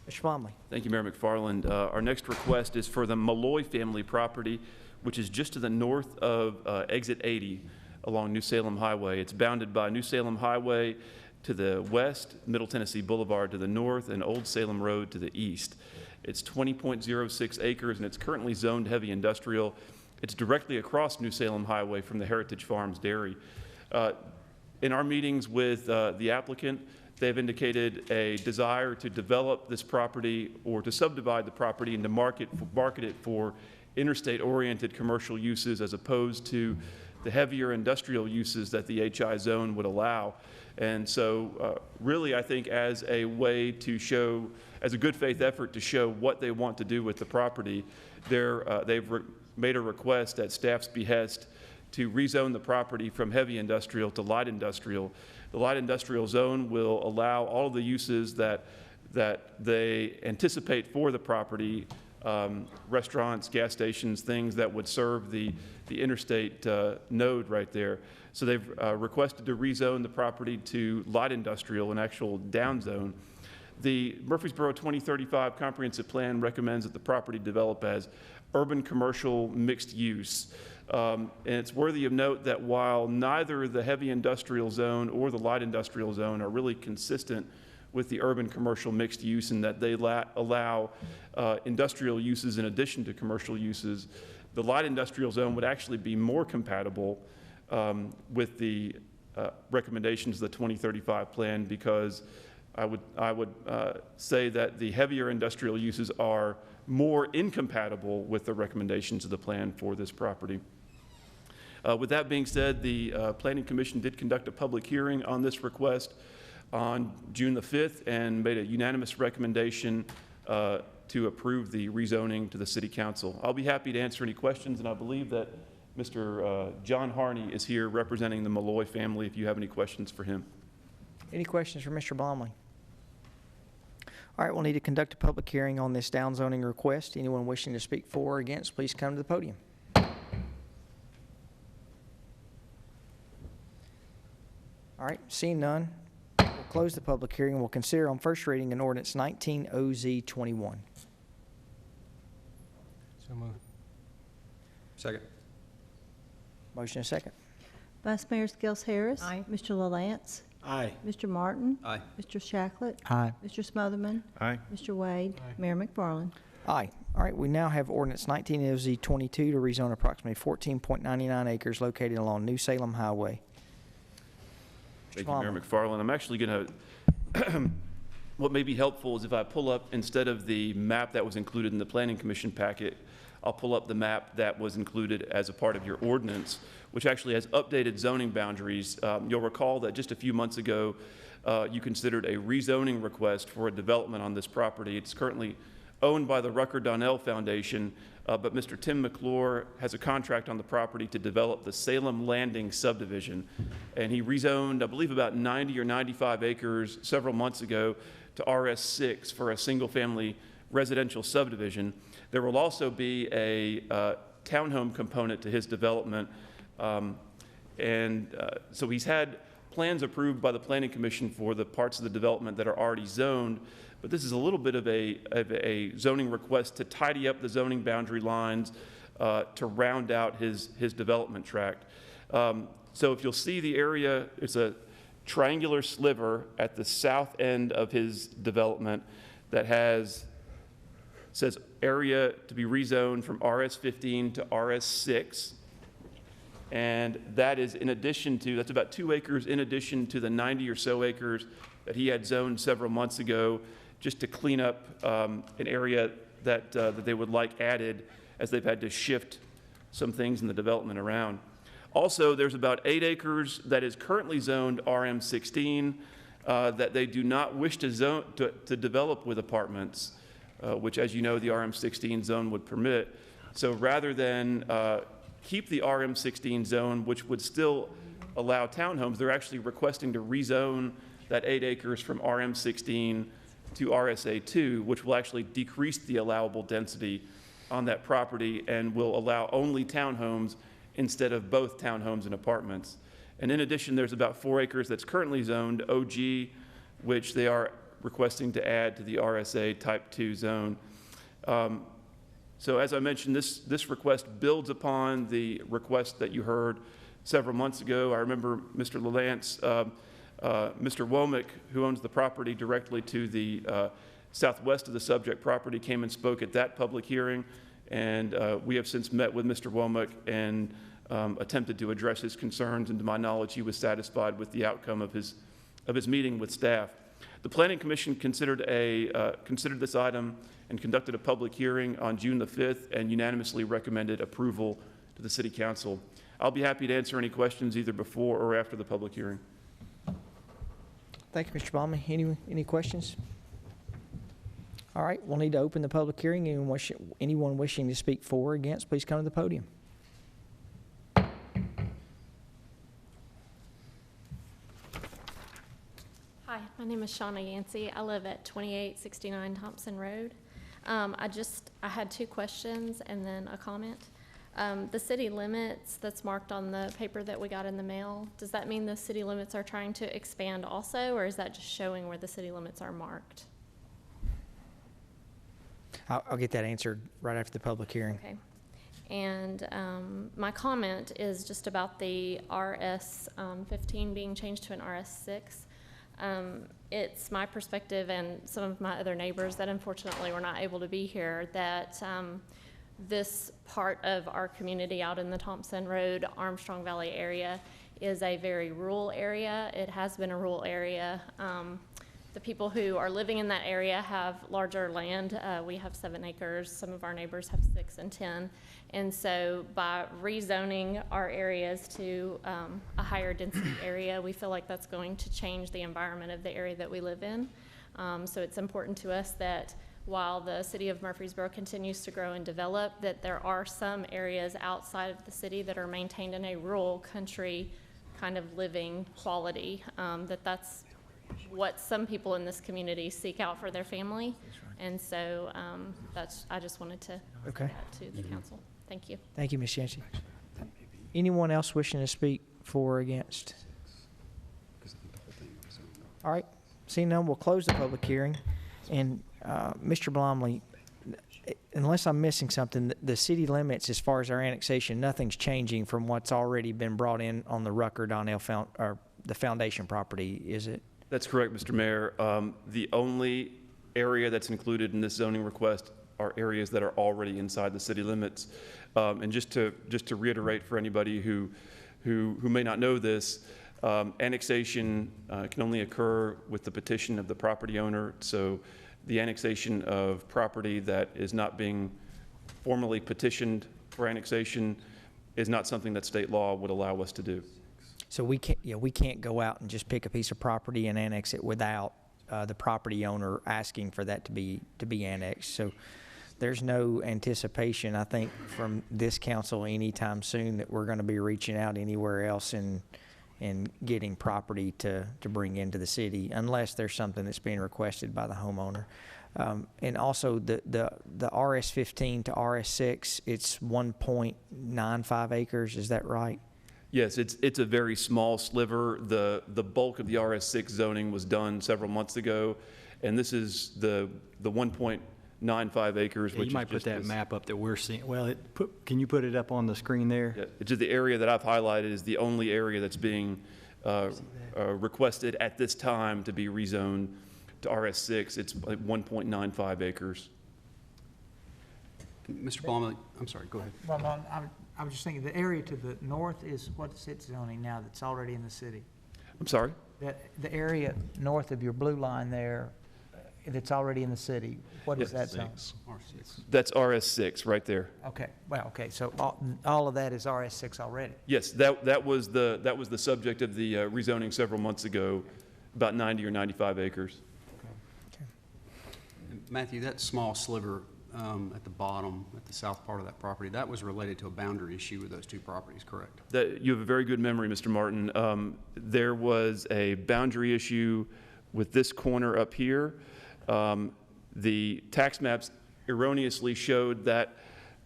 Mr. Blomley. Thank you, Mayor McFarland. Our next request is for the Malloy family property, which is just to the north of Exit 80 along New Salem Highway. It's bounded by New Salem Highway to the west, Middle Tennessee Boulevard to the north, and Old Salem Road to the east. It's 20.06 acres, and it's currently zoned heavy industrial. It's directly across New Salem Highway from the Heritage Farms Dairy. In our meetings with the applicant, they've indicated a desire to develop this property or to subdivide the property and to market it for interstate-oriented commercial uses as opposed to the heavier industrial uses that the HI zone would allow. And so really, I think as a way to show, as a good faith effort to show what they want to do with the property, they've made a request at staff's behest to rezone the property from heavy industrial to light industrial. The light industrial zone will allow all of the uses that they anticipate for the property, restaurants, gas stations, things that would serve the interstate node right there. So they've requested to rezone the property to light industrial, an actual down zone. The Murfreesboro 2035 Comprehensive Plan recommends that the property develop as urban commercial mixed use. And it's worthy of note that while neither the heavy industrial zone or the light industrial zone are really consistent with the urban commercial mixed use, and that they allow industrial uses in addition to commercial uses. The light industrial zone would actually be more compatible with the recommendations of the 2035 plan, because I would say that the heavier industrial uses are more incompatible with the recommendations of the plan for this property. With that being said, the Planning Commission did conduct a public hearing on this request on June the 5th and made a unanimous recommendation to approve the rezoning to the City Council. I'll be happy to answer any questions, and I believe that Mr. John Harney is here representing the Malloy family if you have any questions for him. Any questions for Mr. Blomley? All right, we'll need to conduct a public hearing on this downzoning request. Anyone wishing to speak for or against, please come to the podium. All right, seeing none, we'll close the public hearing and we'll consider on first reading an ordinance 19 OZ21. So moved. Second. Motion and second. Vice Mayor Skels Harris. Aye. Mr. LaLance. Aye. Mr. Martin. Aye. Mr. Shacklet. Aye. Mr. Smotherman. Aye. Mr. Wade. Mayor McFarland. Aye. All right, we now have ordinance 19 OZ22 to rezone approximately 14.99 acres located along New Salem Highway. Thank you, Mayor McFarland. I'm actually going to, what may be helpful is if I pull up, instead of the map that was included in the Planning Commission packet, I'll pull up the map that was included as a part of your ordinance, which actually has updated zoning boundaries. You'll recall that just a few months ago, you considered a rezoning request for a development on this property. It's currently owned by the Rucker Donnell Foundation, but Mr. Tim McClure has a contract on the property to develop the Salem Landing subdivision. And he rezoned, I believe, about 90 or 95 acres several months ago to RS6 for a single-family residential subdivision. There will also be a townhome component to his development. So he's had plans approved by the Planning Commission for the parts of the development that are already zoned, but this is a little bit of a zoning request to tidy up the zoning boundary lines to round out his development tract. So if you'll see the area, it's a triangular sliver at the south end of his development that says area to be rezoned from RS15 to RS6. And that is in addition to, that's about 2 acres in addition to the 90 or so acres that he had zoned several months ago, just to clean up an area that they would like added, as they've had to shift some things in the development around. Also, there's about 8 acres that is currently zoned RM16 that they do not wish to develop with apartments, which, as you know, the RM16 zone would permit. So rather than keep the RM16 zone, which would still allow townhomes, they're actually requesting to rezone that 8 acres from RM16 to RSA2, which will actually decrease the allowable density on that property and will allow only townhomes instead of both townhomes and apartments. And in addition, there's about 4 acres that's currently zoned OG, which they are requesting to add to the RSA Type 2 zone. So as I mentioned, this request builds upon the request that you heard several months ago. I remember Mr. LaLance, Mr. Womack, who owns the property directly to the southwest of the subject property, came and spoke at that public hearing. And we have since met with Mr. Womack and attempted to address his concerns. And to my knowledge, he was satisfied with the outcome of his meeting with staff. The Planning Commission considered this item and conducted a public hearing on June the 5th and unanimously recommended approval to the City Council. I'll be happy to answer any questions either before or after the public hearing. Thank you, Mr. Baumann. Any questions? All right, we'll need to open the public hearing. Anyone wishing to speak for or against, please come to the podium. Hi, my name is Shauna Yancey. I live at 2869 Thompson Road. I had 2 questions and then a comment. The city limits that's marked on the paper that we got in the mail, does that mean the city limits are trying to expand also, or is that just showing where the city limits are marked? I'll get that answered right after the public hearing. Okay. And my comment is just about the RS 15 being changed to an RS 6. It's my perspective and some of my other neighbors that unfortunately were not able to be here that this part of our community out in the Thompson Road, Armstrong Valley area is a very rural area. It has been a rural area. The people who are living in that area have larger land. We have 7 acres. Some of our neighbors have 6 and 10. And so by rezoning our areas to a higher density area, we feel like that's going to change the environment of the area that we live in. So it's important to us that while the city of Murfreesboro continues to grow and develop, that there are some areas outside of the city that are maintained in a rural country kind of living quality, that's what some people in this community seek out for their family. And so I just wanted to Okay. say that to the council. Thank you. Thank you, Ms. Yancey. Anyone else wishing to speak for or against? All right, seeing none, we'll close the public hearing. And Mr. Blomley, unless I'm missing something, the city limits as far as our annexation, nothing's changing from what's already been brought in on the Rucker Donnell or the foundation property, is it? That's correct, Mr. Mayor. The only area that's included in this zoning request are areas that are already inside the city limits. And just to reiterate for anybody who may not know this, annexation can only occur with the petition of the property owner. So the annexation of property that is not being formally petitioned for annexation is not something that state law would allow us to do. So we can't go out and just pick a piece of property and annex it without the property owner asking for that to be annexed. So there's no anticipation, I think, from this council anytime soon that we're going to be reaching out anywhere else and getting property to bring into the city, unless there's something that's being requested by the homeowner. And also the RS15 to RS6, it's 1.95 acres, is that right? Yes, it's a very small sliver. The bulk of the RS6 zoning was done several months ago, and this is the 1.95 acres, which You might is put just that this- map up that we're seeing. Well, can you put it up on the screen there? Yeah, it's just the area that I've highlighted is the only area that's being requested at this time to be rezoned to RS6. It's like 1.95 acres. Mr. Blomley, I'm sorry, go ahead. Well, I was just thinking, the area to the north is what's its zoning now that's already in the city? I'm sorry? The area north of your blue line there, that's already in the city, what is that zone? That's RS6 right there. Okay, well, okay, so all of that is RS6 already? Yes, that was the subject of the rezoning several months ago, about 90 or 95 acres. Matthew, that small sliver at the bottom, at the south part of that property, that was related to a boundary issue with those two properties, correct? You have a very good memory, Mr. Martin. There was a boundary issue with this corner up here. The tax maps erroneously showed that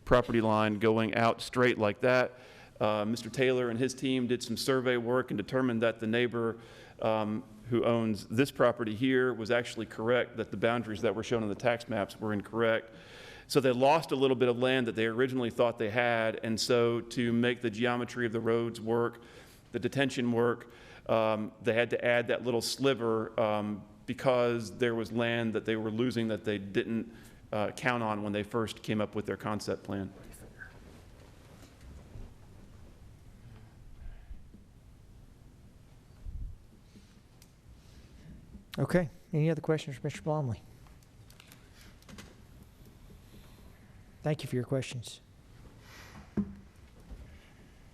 property line going out straight like that. Mr. Taylor and his team did some survey work and determined that the neighbor who owns this property here was actually correct, that the boundaries that were shown on the tax maps were incorrect. So they lost a little bit of land that they originally thought they had, and so to make the geometry of the roads work, the detention work, they had to add that little sliver because there was land that they were losing that they didn't count on when they first came up with their concept plan. Okay, any other questions for Mr. Blomley? Thank you for your questions.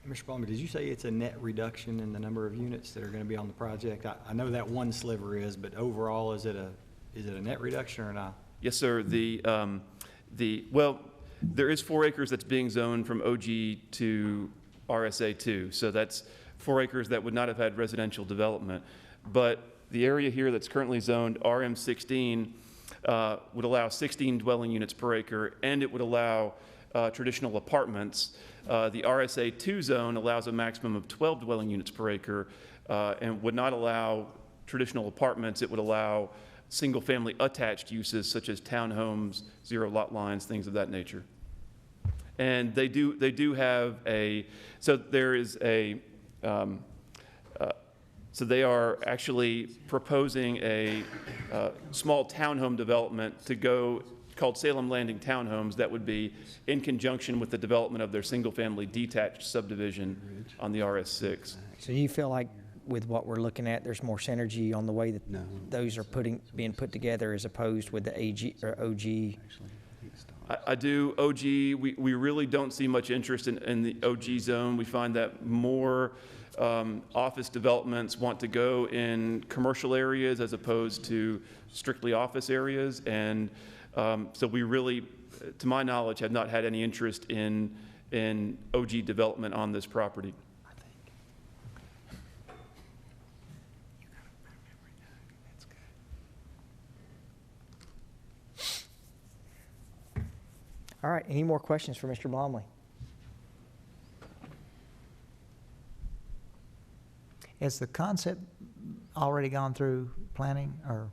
Mr. Palmer, did you say it's a net reduction in the number of units that are going to be on the project? I know that one sliver is, but overall, is it a net reduction or not? Yes, sir. Well, there is 4 acres that's being zoned from OG to RSA 2. So that's 4 acres that would not have had residential development. But the area here that's currently zoned RM16 would allow 16 dwelling units per acre, and it would allow traditional apartments. The RSA 2 zone allows a maximum of 12 dwelling units per acre and would not allow traditional apartments. It would allow single-family attached uses such as townhomes, zero lot lines, things of that nature. And they do have so there is So they are actually proposing a small townhome development to go, called Salem Landing Townhomes, that would be in conjunction with the development of their single-family detached subdivision on the RS6. So you feel like with what we're looking at, there's more synergy on the way that those are being put together as opposed with the AG or OG? I do. OG, we really don't see much interest in the OG zone. We find that more office developments want to go in commercial areas as opposed to strictly office areas. And so we really, to my knowledge, have not had any interest in OG development on this property. All right, any more questions for Mr. Blomley? Has the concept already gone through planning, or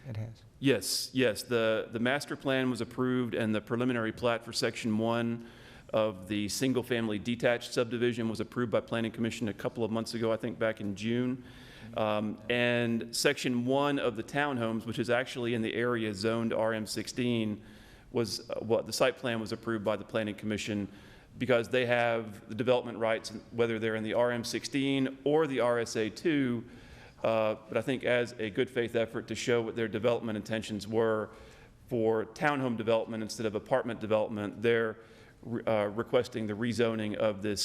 it has? Yes, yes. The master plan was approved, and the preliminary plat for Section 1 of the single-family detached subdivision was approved by Planning Commission a couple of months ago, I think back in June. And Section 1 of the townhomes, which is actually in the area zoned RM16, was what the site plan was approved by the Planning Commission because they have the development rights, whether they're in the RM16 or the RSA2. But I think as a good faith effort to show what their development intentions were for townhome development instead of apartment development, they're requesting the rezoning of the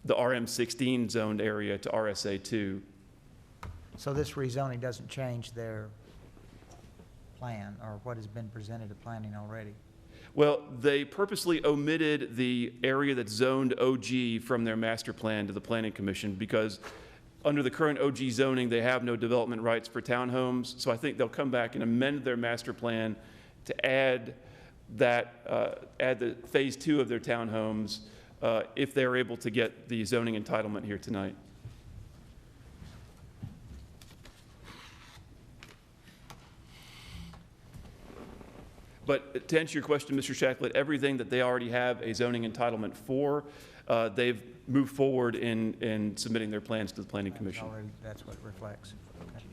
RM16 zoned area to RSA2. So this rezoning doesn't change their plan or what has been presented to planning already? Well, they purposely omitted the area that's zoned OG from their master plan to the Planning Commission because under the current OG zoning, they have no development rights for townhomes. So I think they'll come back and amend their master plan to add that, add the phase 2 of their townhomes if they're able to get the zoning entitlement here tonight. But to answer your question, Mr. Shacklett, everything that they already have a zoning entitlement for, they've moved forward in submitting their plans to the Planning Commission. Already, that's what it reflects. Okay.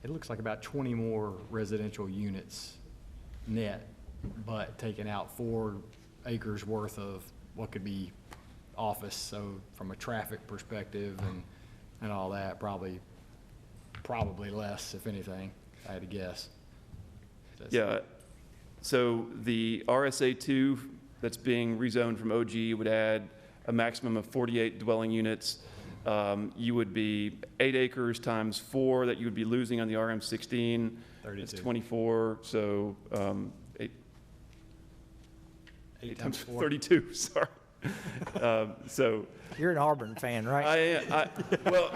It looks like about 20 more residential units net, but taking out 4 acres worth of what could be office. So from a traffic perspective and all that, probably less, if anything, I had to guess. Yeah. So the RSA2 that's being rezoned from OG would add a maximum of 48 dwelling units. You would be 8 acres times 4 that you would be losing on the RM16. 32. It's 24, so 8 times 4. 32, sorry. So You're an Auburn fan, right? Well,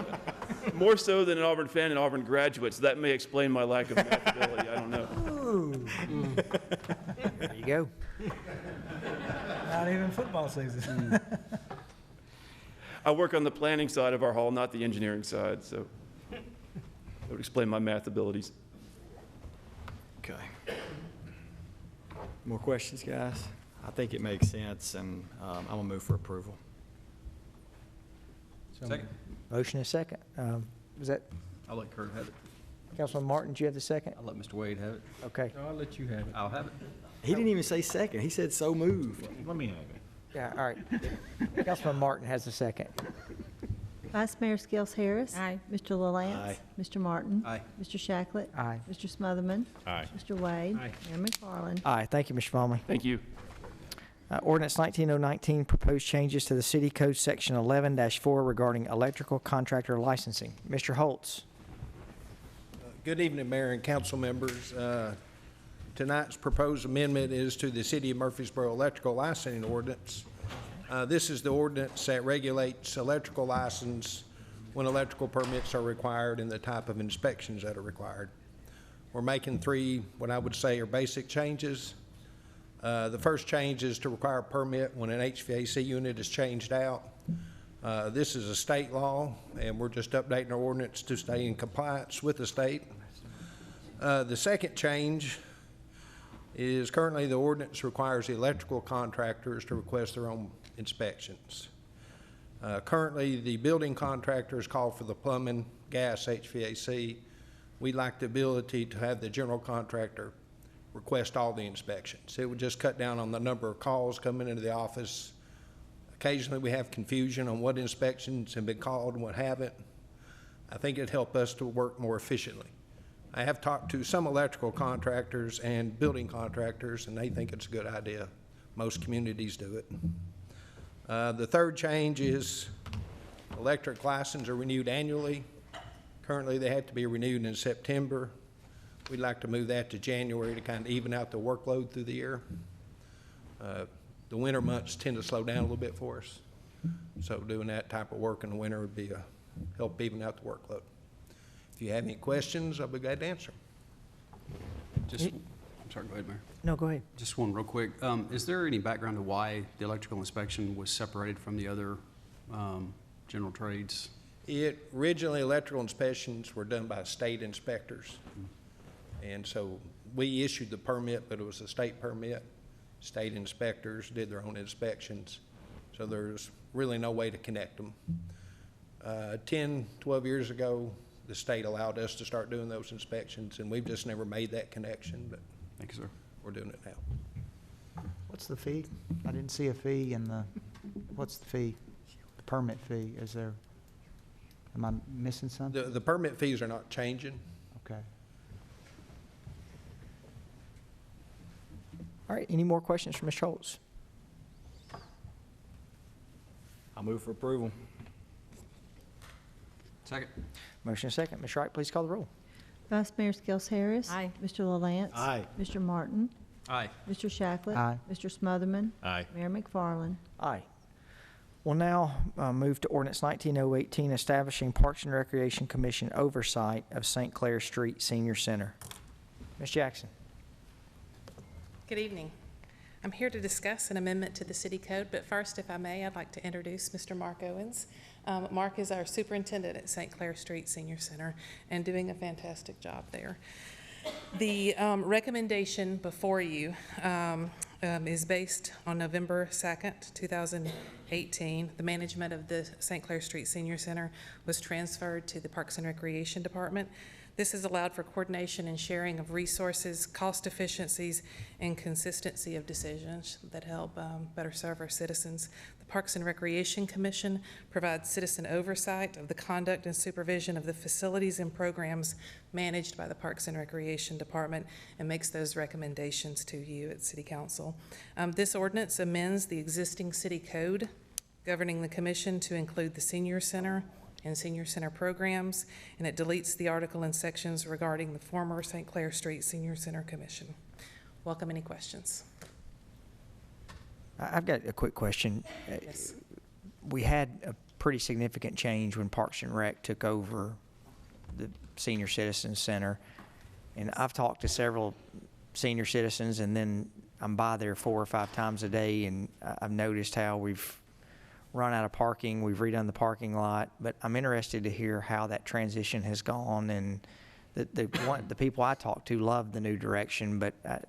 more so than an Auburn fan, an Auburn graduate, so that may explain my lack of math ability, I don't know. Ooh. There you go. Not even football season. I work on the planning side of our hall, not the engineering side, so that would explain my math abilities. Okay. More questions, guys? I think it makes sense, and I'm gonna move for approval. Second. Motion is second. Was that I'll let Kurt have it. Councilman Martin? Do you have the second? I'll let Mr. Wade have it. Okay. No, I'll let you have it. I'll have it. He didn't even say second. He said so moved. Let me have it. Yeah, all right. Councilman Martin has the second. Vice Mayor Skels Harris. Aye. Mr. LaLance. Aye. Mr. Martin. Aye. Mr. Shacklett. Aye. Mr. Smotherman. Aye. Mr. Wade. Aye. Mayor McFarland. Aye. Thank you, Mr. Plumlee. Thank you. Ordinance 19019, proposed changes to the City Code Section 11-4 regarding electrical contractor licensing. Mr. Holtz. Good evening, Mayor and council members. Tonight's proposed amendment is to the City of Murfreesboro Electrical Licensing Ordinance. This is the ordinance that regulates electrical license when electrical permits are required and the type of inspections that are required. We're making 3, what I would say are basic changes. The first change is to require a permit when an HVAC unit is changed out. This is a state law, and we're just updating our ordinance to stay in compliance with the state. The second change is currently the ordinance requires the electrical contractors to request their own inspections. Currently, the building contractors call for the plumbing, gas, HVAC. We like the ability to have the general contractor request all the inspections. It would just cut down on the number of calls coming into the office. Occasionally, we have confusion on what inspections have been called and what haven't. I think it'd help us to work more efficiently. I have talked to some electrical contractors and building contractors, and they think it's a good idea. Most communities do it. The third change is electric licenses are renewed annually. Currently, they have to be renewed in September. We'd like to move that to January to kind of even out the workload through the year. The winter months tend to slow down a little bit for us. So doing that type of work in the winter would be a help even out the workload. If you have any questions, I'll be glad to answer. Just, I'm sorry, go ahead, Mayor. No, go ahead. Just one real quick. Is there any background to why the electrical inspection was separated from the other general trades? Originally, electrical inspections were done by state inspectors. And so we issued the permit, but it was a state permit. State inspectors did their own inspections. So there's really no way to connect them. 10, 12 years ago, the state allowed us to start doing those inspections, and we've just never made that connection, but thank you, sir. We're doing it now. What's the fee? I didn't see a fee in the, what's the fee? The permit fee, is there, am I missing something? The permit fees are not changing. Okay. All right, any more questions for Ms. Schultz? I'll move for approval. Second. Motion and second. Ms. Wright, please call the roll. Vice Mayor Skels Harris. Aye. Mr. LaLance. Aye. Mr. Martin. Aye. Mr. Shacklet. Aye. Mr. Smotherman. Aye. Mayor McFarland. Aye. We'll now move to ordinance 19018, establishing Parks and Recreation Commission oversight of St. Clair Street Senior Center. Ms. Jackson. Good evening. I'm here to discuss an amendment to the city code, but first, if I may, I'd like to introduce Mr. Mark Owens. Mark is our superintendent at St. Clair Street Senior Center and doing a fantastic job there. The recommendation before you is based on November 2nd, 2018. The management of the St. Clair Street Senior Center was transferred to the Parks and Recreation Department. This has allowed for coordination and sharing of resources, cost efficiencies, and consistency of decisions that help better serve our citizens. The Parks and Recreation Commission provides citizen oversight of the conduct and supervision of the facilities and programs managed by the Parks and Recreation Department and makes those recommendations to you at City Council. This ordinance amends the existing city code governing the commission to include the Senior Center and Senior Center programs, and it deletes the article and sections regarding the former St. Clair Street Senior Center Commission. Welcome any questions. I've got a quick question. Yes. We had a pretty significant change when Parks and Rec took over the Senior Citizens Center, and I've talked to several senior citizens, and then I'm by there 4 or 5 times a day, and I've noticed how we've run out of parking. We've redone the parking lot, but I'm interested to hear how that transition has gone. And the people I talk to love the new direction, but I'd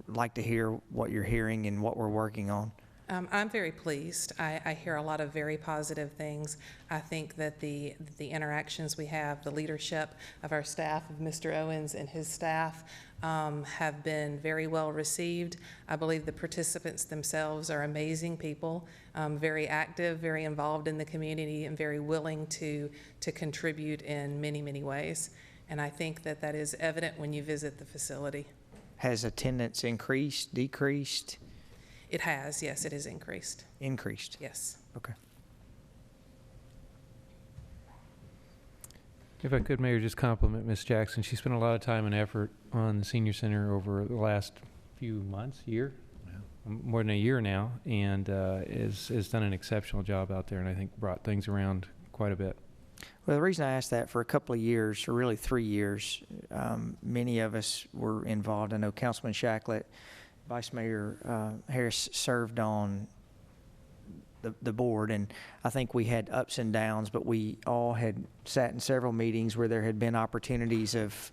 like to hear what you're hearing and what we're working on. I'm very pleased. I hear a lot of very positive things. I think that the interactions we have, the leadership of our staff, of Mr. Owens and his staff, have been very well received. I believe the participants themselves are amazing people, very active, very involved in the community, and very willing to contribute in many, many ways. And I think that that is evident when you visit the facility. Has attendance increased, decreased? It has, yes, it has increased. Increased? Yes. Okay. If I could, Mayor, just compliment Ms. Jackson. She spent a lot of time and effort on the Senior Center over the last few months, year, more than a year now, and has done an exceptional job out there, and I think brought things around quite a bit. Well, the reason I asked that, for a couple of years, or really 3 years, many of us were involved. I know Councilman Shacklet, Vice Mayor Harris served on the board, and I think we had ups and downs, but we all had sat in several meetings where there had been opportunities of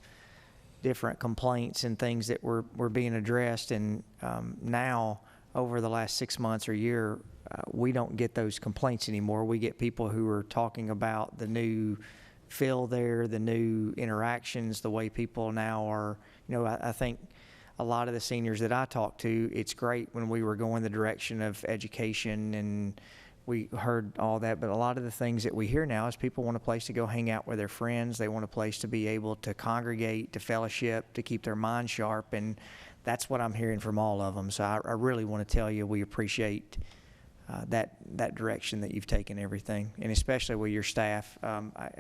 different complaints and things that were being addressed. And now, over the last 6 months or year, we don't get those complaints anymore. We get people who are talking about the new feel there, the new interactions, the way people now are, I think a lot of the seniors that I talk to, it's great when we were going the direction of education and we heard all that, but a lot of the things that we hear now is people want a place to go hang out with their friends. They want a place to be able to congregate, to fellowship, to keep their mind sharp, and that's what I'm hearing from all of them. So I really want to tell you we appreciate that direction that you've taken everything, and especially with your staff. I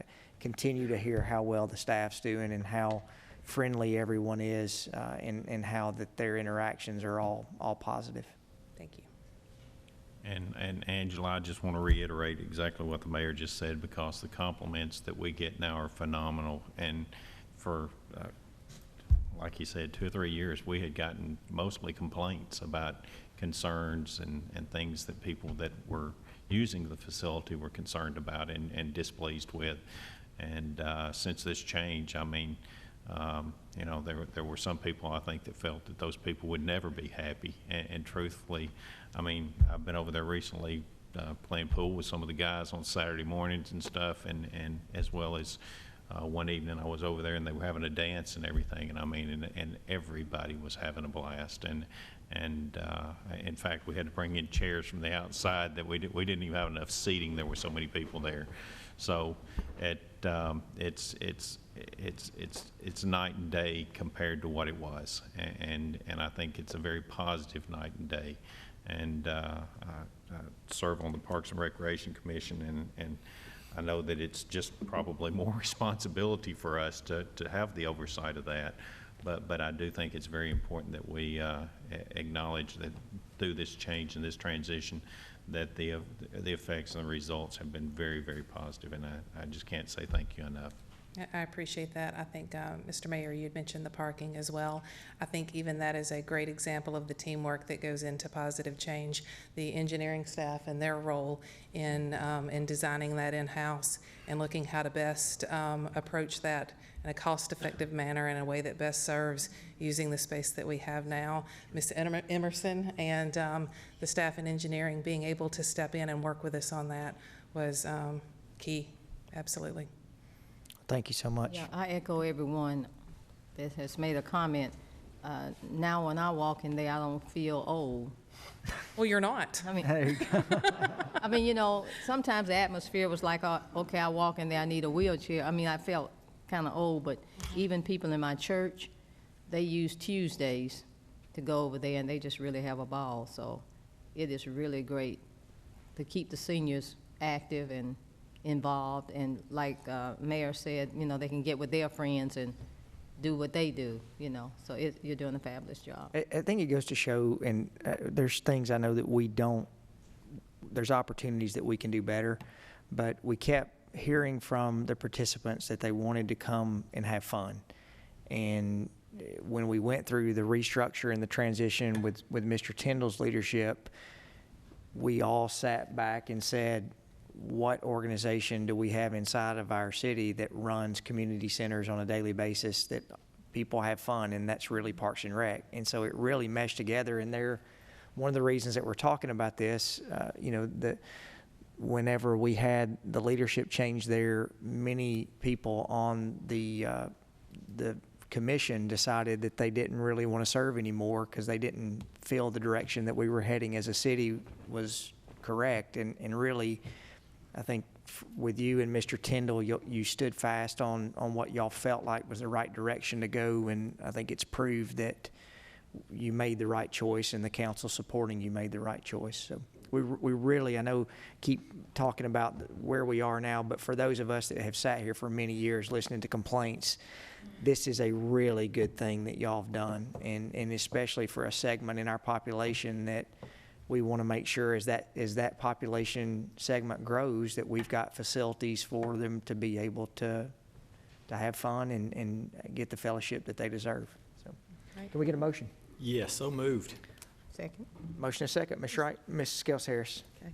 continue to hear how well the staff's doing and how friendly everyone is, and how that their interactions are all positive. Thank you. And Angela, I just want to reiterate exactly what the mayor just said, because the compliments that we get now are phenomenal. And for, like he said, 2 or 3 years, we had gotten mostly complaints about concerns and things that people that were using the facility were concerned about and displeased with. And since this change, I mean, there were some people, I think, that felt that those people would never be happy. And truthfully, I mean, I've been over there recently playing pool with some of the guys on Saturday mornings and stuff, and as well as one evening I was over there and they were having a dance and everything, and I mean, and everybody was having a blast. And in fact, we had to bring in chairs from the outside that we didn't even have enough seating. There were so many people there. So it's night and day compared to what it was, and I think it's a very positive night and day. And I serve on the Parks and Recreation Commission, and I know that it's just probably more responsibility for us to have the oversight of that. But I do think it's very important that we acknowledge that through this change and this transition, that the effects and the results have been very, very positive, and I just can't say thank you enough. I appreciate that. I think, Mr. Mayor, you'd mentioned the parking as well. I think even that is a great example of the teamwork that goes into positive change. The engineering staff and their role in designing that in-house and looking how to best approach that in a cost-effective manner in a way that best serves using the space that we have now. Mr. Emerson and the staff in engineering being able to step in and work with us on that was key. Absolutely. Thank you so much. Yeah, I echo everyone that has made a comment. Now when I walk in there, I don't feel old. Well, you're not. I mean, There you go. I mean, sometimes the atmosphere was like, okay, I walk in there, I need a wheelchair. I mean, I felt kind of old, but even people in my church, they use Tuesdays to go over there, and they just really have a ball. So it is really great to keep the seniors active and involved, and like Mayor said, they can get with their friends and do what they do, so you're doing a fabulous job. I think it goes to show, and there's things I know that there's opportunities that we can do better, but we kept hearing from the participants that they wanted to come and have fun. And when we went through the restructure and the transition with Mr. Tyndall's leadership, we all sat back and said, what organization do we have inside of our city that runs community centers on a daily basis that people have fun? And that's really Parks and Rec. And so it really meshed together. And one of the reasons that we're talking about this, whenever we had the leadership change there, many people on the commission decided that they didn't really want to serve anymore because they didn't feel the direction that we were heading as a city was correct. And really, I think with you and Mr. Tyndall, you stood fast on what y'all felt like was the right direction to go, and I think it's proved that you made the right choice, and the council supporting you made the right choice. So we really, I know, keep talking about where we are now, but for those of us that have sat here for many years listening to complaints, this is a really good thing that y'all have done, and especially for a segment in our population that we want to make sure as that population segment grows, that we've got facilities for them to be able to have fun and get the fellowship that they deserve. So, can we get a motion? Yes, so moved. Second. Motion and second. Ms. Wright, Ms. Skels Harris. Okay.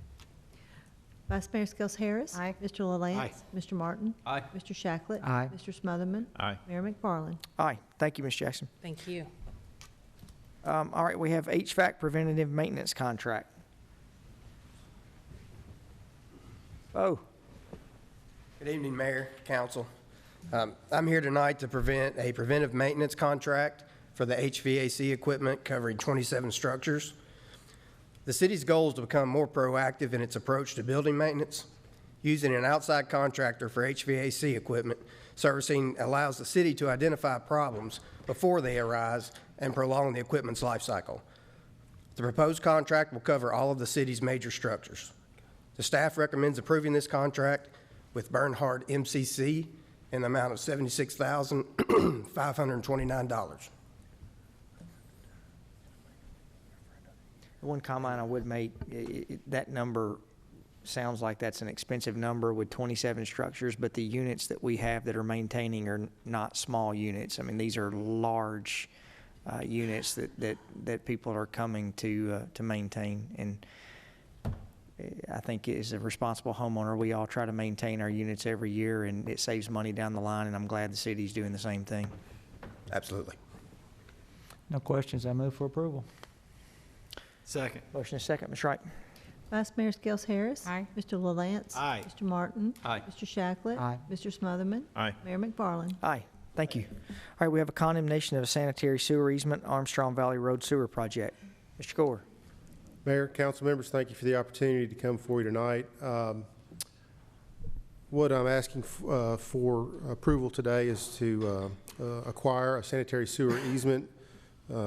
Vice Mayor Skels Harris. Aye. Mr. LaLance. Aye. Mr. Martin. Aye. Mr. Shacklet. Aye. Mr. Smotherman. Aye. Mayor McFarland. Aye. Thank you, Ms. Jackson. Thank you. All right, we have HVAC preventative maintenance contract. Oh, Good evening, Mayor, Council. I'm here tonight to present a preventive maintenance contract for the HVAC equipment covering 27 structures. The city's goal is to become more proactive in its approach to building maintenance. Using an outside contractor for HVAC equipment servicing allows the city to identify problems before they arise and prolong the equipment's life cycle. The proposed contract will cover all of the city's major structures. The staff recommends approving this contract with Bernhard MCC in the amount of $76,529. one comment I would make, that number sounds like that's an expensive number with 27 structures, but the units that we have that are maintaining are not small units. I mean, these are large units that people are coming to maintain. And I think as a responsible homeowner, we all try to maintain our units every year, and it saves money down the line, and I'm glad the city's doing the same thing. Absolutely. No questions, I move for approval. Second. Motion is second. Ms. Wright. Vice Mayor Skels Harris. Aye. Mr. LaLance. Aye. Mr. Martin. Aye. Mr. Shacklet. Aye. Mr. Smotherman. Aye. Mayor McFarland. Aye. Thank you. All right, we have a condemnation of a sanitary sewer easement, Armstrong Valley Road Sewer Project. Mr. Gore. Mayor, council members, thank you for the opportunity to come before you tonight. What I'm asking for approval today is to acquire a sanitary sewer easement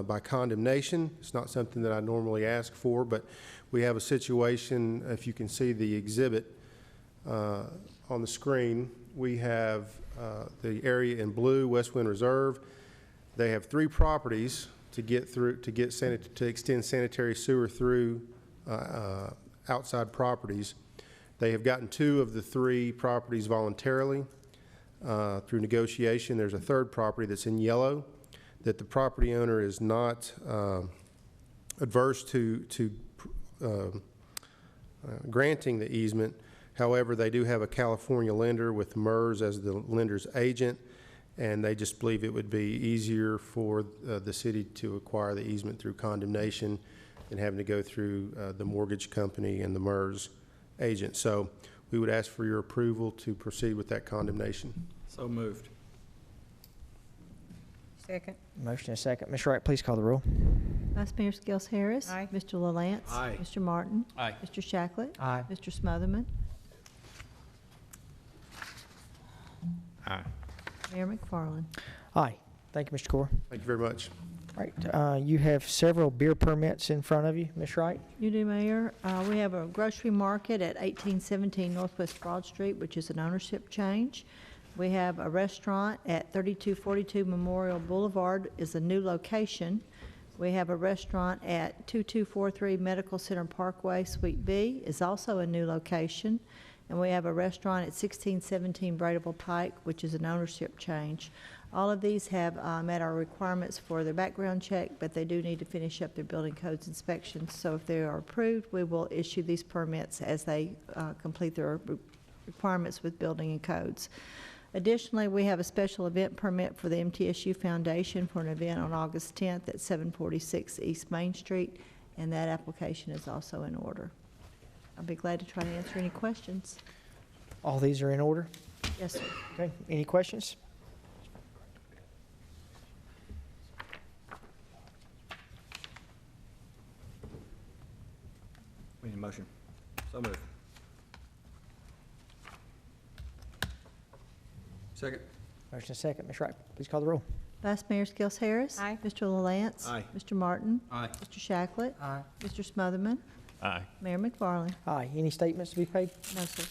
by condemnation. It's not something that I normally ask for, but we have a situation, if you can see the exhibit on the screen, we have the area in blue, West Wind Reserve. They have 3 properties to get through, to extend sanitary sewer through outside properties. They have gotten 2 of the 3 properties voluntarily through negotiation. There's a 3rd property that's in yellow that the property owner is not adverse to granting the easement. However, they do have a California lender with MERS as the lender's agent, and they just believe it would be easier for the city to acquire the easement through condemnation than having to go through the mortgage company and the MERS agent. So we would ask for your approval to proceed with that condemnation. So moved. Second. Motion is second. Ms. Wright, please call the roll. Vice Mayor Skels Harris. Aye. Mr. LaLance. Aye. Mr. Martin. Aye. Mr. Shacklet. Aye. Mr. Smotherman. Aye. Mayor McFarland. Aye. Thank you, Mr. Gore. Thank you very much. All right, you have several beer permits in front of you, Ms. Wright. You do, Mayor. We have a grocery market at 1817 Northwest Broad Street, which is an ownership change. We have a restaurant at 3242 Memorial Boulevard, is a new location. We have a restaurant at 2243 Medical Center Parkway, Suite B, is also a new location. And we have a restaurant at 1617 Braidable Pike, which is an ownership change. All of these have met our requirements for their background check, but they do need to finish up their building codes inspections. So if they are approved, we will issue these permits as they complete their requirements with building and codes. Additionally, we have a special event permit for the MTSU Foundation for an event on August 10th at 746 East Main Street, and that application is also in order. I'll be glad to try to answer any questions. All these are in order? Yes, sir. Okay, any questions? We need a motion. So moved. Second. Motion is second. Ms. Wright, please call the roll. Vice Mayor Skels Harris. Aye. Mr. LaLance. Aye. Mr. Martin. Aye. Mr. Shacklet. Aye. Mr. Smotherman. Aye. Mayor McFarland. Aye. Any statements to be paid? No, sir.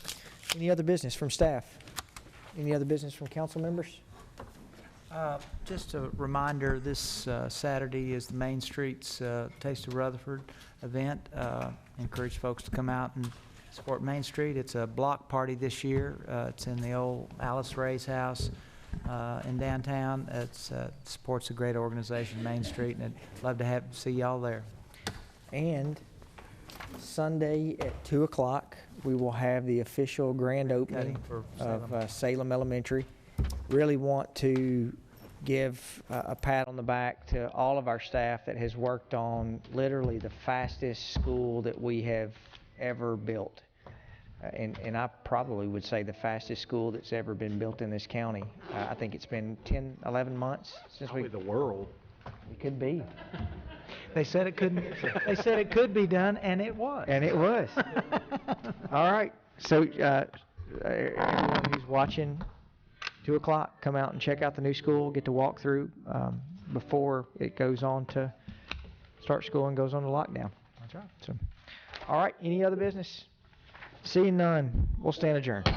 Any other business from staff? Any other business from council members? Just a reminder, this Saturday is the Main Street's Taste of Rutherford event. Encourage folks to come out and support Main Street. It's a block party this year. It's in the old Alice Ray's house in downtown. It supports a great organization, Main Street, and I'd love to see y'all there. And Sunday at 2 o'clock, we will have the official grand opening for of Salem Elementary. Really want to give a pat on the back to all of our staff that has worked on literally the fastest school that we have ever built. And I probably would say the fastest school that's ever been built in this county. I think it's been 10, 11 months since we... Probably the world. It could be. They said it couldn't, they said it could be done, and it was. And it was. All right. So everyone who's watching, 2 o'clock, come out and check out the new school, get to walk through before it goes on to start school and goes on to lockdown. That's right. So, all right. Any other business? Seeing none, we'll stand adjourned.